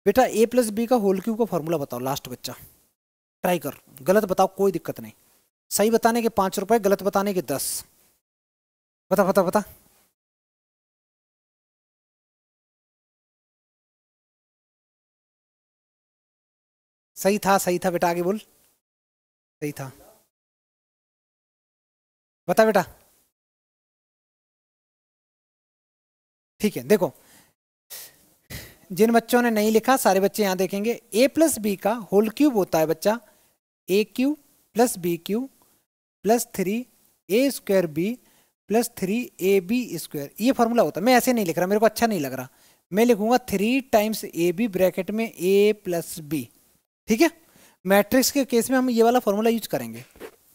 बेटा ए प्लस बी का होल क्यूब का फॉर्मूला बताओ लास्ट बच्चा। ट्राई कर, गलत बताओ कोई दिक्कत नहीं, सही बताने के 5 रुपए, गलत बताने के 10। बता बता बता। सही था बेटा, आगे बोल। सही था, बता बेटा। ठीक है, देखो जिन बच्चों ने नहीं लिखा सारे बच्चे यहाँ देखेंगे। ए प्लस बी का होल क्यूब होता है बच्चा A cube plus B cube plus 3 a² b plus 3ab²। ये फॉर्मूला होता है। मैं ऐसे नहीं लिख रहा, मेरे को अच्छा नहीं लग रहा, मैं लिखूंगा 3 टाइम्स ab ब्रैकेट में a प्लस बी। ठीक है, मैट्रिक्स के केस में हम ये वाला फॉर्मूला यूज करेंगे।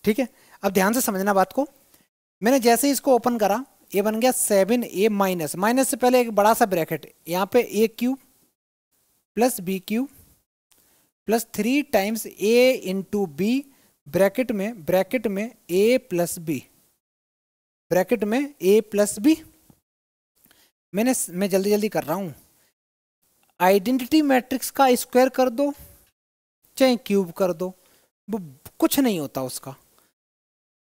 ठीक है, अब ध्यान से समझना बात को। मैंने जैसे ही इसको ओपन करा, ये बन गया 7a माइनस, माइनस से पहले एक बड़ा सा ब्रैकेट, यहाँ पे a³ plus b³ plus 3 times a into B bracket में a प्लस बी, ब्रैकेट में a प्लस बी। मैं जल्दी जल्दी कर रहा हूं। आइडेंटिटी मैट्रिक्स का स्क्वायर कर दो चाहे क्यूब कर दो, वो कुछ नहीं होता उसका।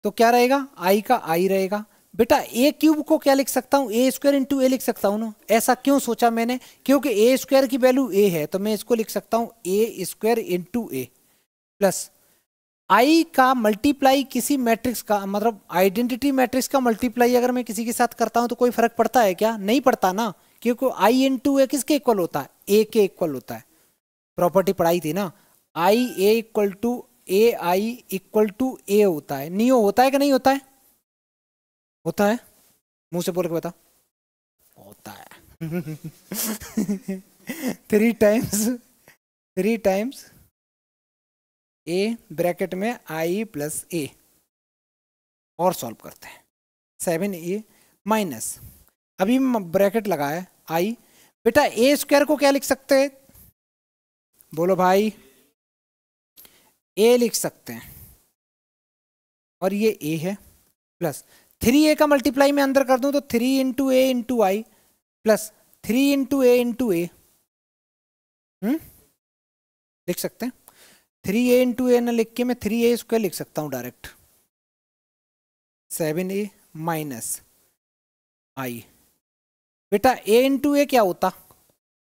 तो क्या रहेगा, आई का आई रहेगा। बेटा ए क्यूब को क्या लिख सकता हूँ, a² इंटू ए लिख सकता हूँ ना। ऐसा क्यों सोचा मैंने, क्योंकि a² की वैल्यू a है, तो मैं इसको लिख सकता हूँ a² इंटू ए प्लस आई का मल्टीप्लाई किसी मैट्रिक्स का, मतलब आइडेंटिटी मैट्रिक्स का मल्टीप्लाई अगर मैं किसी के साथ करता हूं तो कोई फर्क पड़ता है क्या, नहीं पड़ता ना, क्योंकि आई इंटू ए किसके इक्वल होता है, ए के इक्वल होता है। प्रॉपर्टी पढ़ाई थी ना, I A equal to A I equal to A होता है। नियो होता है कि नहीं होता है, होता है, मुंह से बोल के बता, होता है। 3 टाइम्स ए ब्रैकेट में आई प्लस ए, और सॉल्व करते हैं। 7a माइनस, अभी ब्रैकेट लगा है आई। बेटा a² को क्या लिख सकते हैं, बोलो भाई, a लिख सकते हैं, और ये a है, प्लस 3a का मल्टीप्लाई में अंदर कर दूं तो 3 इंटू ए इंटू आई प्लस 3 इंटू ए इंटू ए, लिख सकते हैं। 3a इंटू ए न लिख के मैं 3a² लिख सकता हूं डायरेक्ट। 7a माइनस आई। बेटा a इंटू ए क्या होता,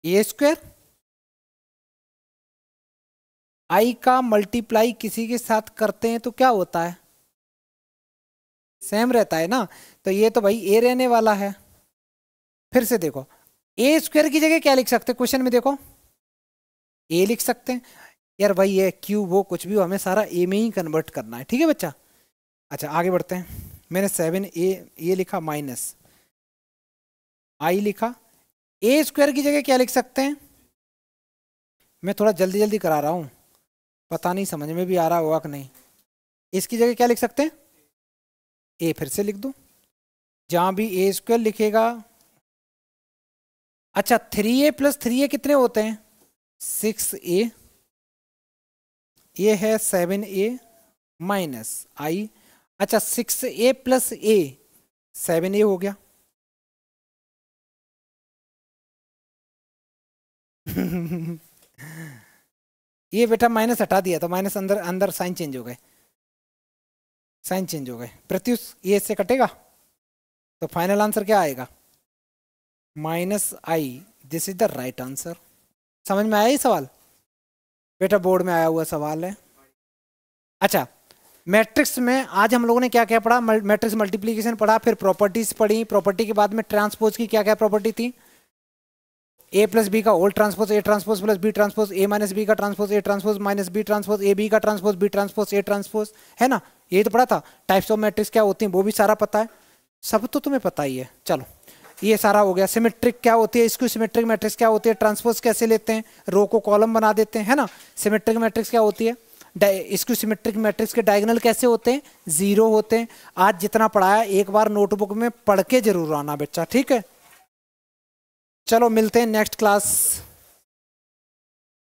a²। आई का मल्टीप्लाई किसी के साथ करते हैं तो क्या होता है, सेम रहता है ना। तो ये तो भाई a रहने वाला है। फिर से देखो, a² की जगह क्या लिख सकते हैं, क्वेश्चन में देखो a लिख सकते हैं। यार भाई ये क्यूब वो कुछ भी हो, हमें सारा ए में ही कन्वर्ट करना है। ठीक है बच्चा, अच्छा आगे बढ़ते हैं। मैंने 7a ये लिखा माइनस आई लिखा, a² की जगह क्या लिख सकते हैं, मैं थोड़ा जल्दी जल्दी करा रहा हूँ, पता नहीं समझ में भी आ रहा होगा कि नहीं। इसकी जगह क्या लिख सकते हैं, a फिर से लिख दो, जहां भी a² लिखेगा। अच्छा 3a प्लस 3a कितने होते हैं, 6a, ये है 7a माइनस आई। अच्छा 6a प्लस a 7a हो गया। ये बेटा माइनस हटा दिया तो माइनस अंदर अंदर साइन चेंज हो गए, साइन चेंज हो गए। प्रत्युष ये इससे कटेगा तो फाइनल आंसर क्या आएगा, minus I. This is the right answer. समझ में आया ये सवाल, बेटा बोर्ड में आया हुआ सवाल है। अच्छा मैट्रिक्स में आज हम लोगों ने क्या क्या पढ़ा, मैट्रिक्स मल्टीप्लिकेशन पढ़ा, फिर प्रॉपर्टीज पढ़ी। प्रॉपर्टी के बाद में ट्रांसपोज की क्या क्या प्रॉपर्टी थी, ए प्लस बी का whole transpose A transpose plus B transpose, A minus B का transpose A transpose minus B transpose, A B का transpose B transpose A transpose, है ना। ये तो पढ़ा था। टाइप्स ऑफ मैट्रिक्स क्या होती हैं वो भी सारा पता है, सब तो तुम्हें पता ही है। चलो ये सारा हो गया। सिमेट्रिक क्या होती है, इसको सिमेट्रिक मैट्रिक्स क्या होती है, ट्रांसपोज कैसे लेते हैं, रो को कॉलम बना देते हैं, है ना। सिमेट्रिक मैट्रिक्स क्या होती है, इसको सिमेट्रिक मैट्रिक्स के डायगोनल कैसे होते हैं, 0 होते हैं। आज जितना पढ़ाया एक बार नोटबुक में पढ़ के जरूर आना बच्चा, ठीक है। चलो मिलते हैं नेक्स्ट क्लास।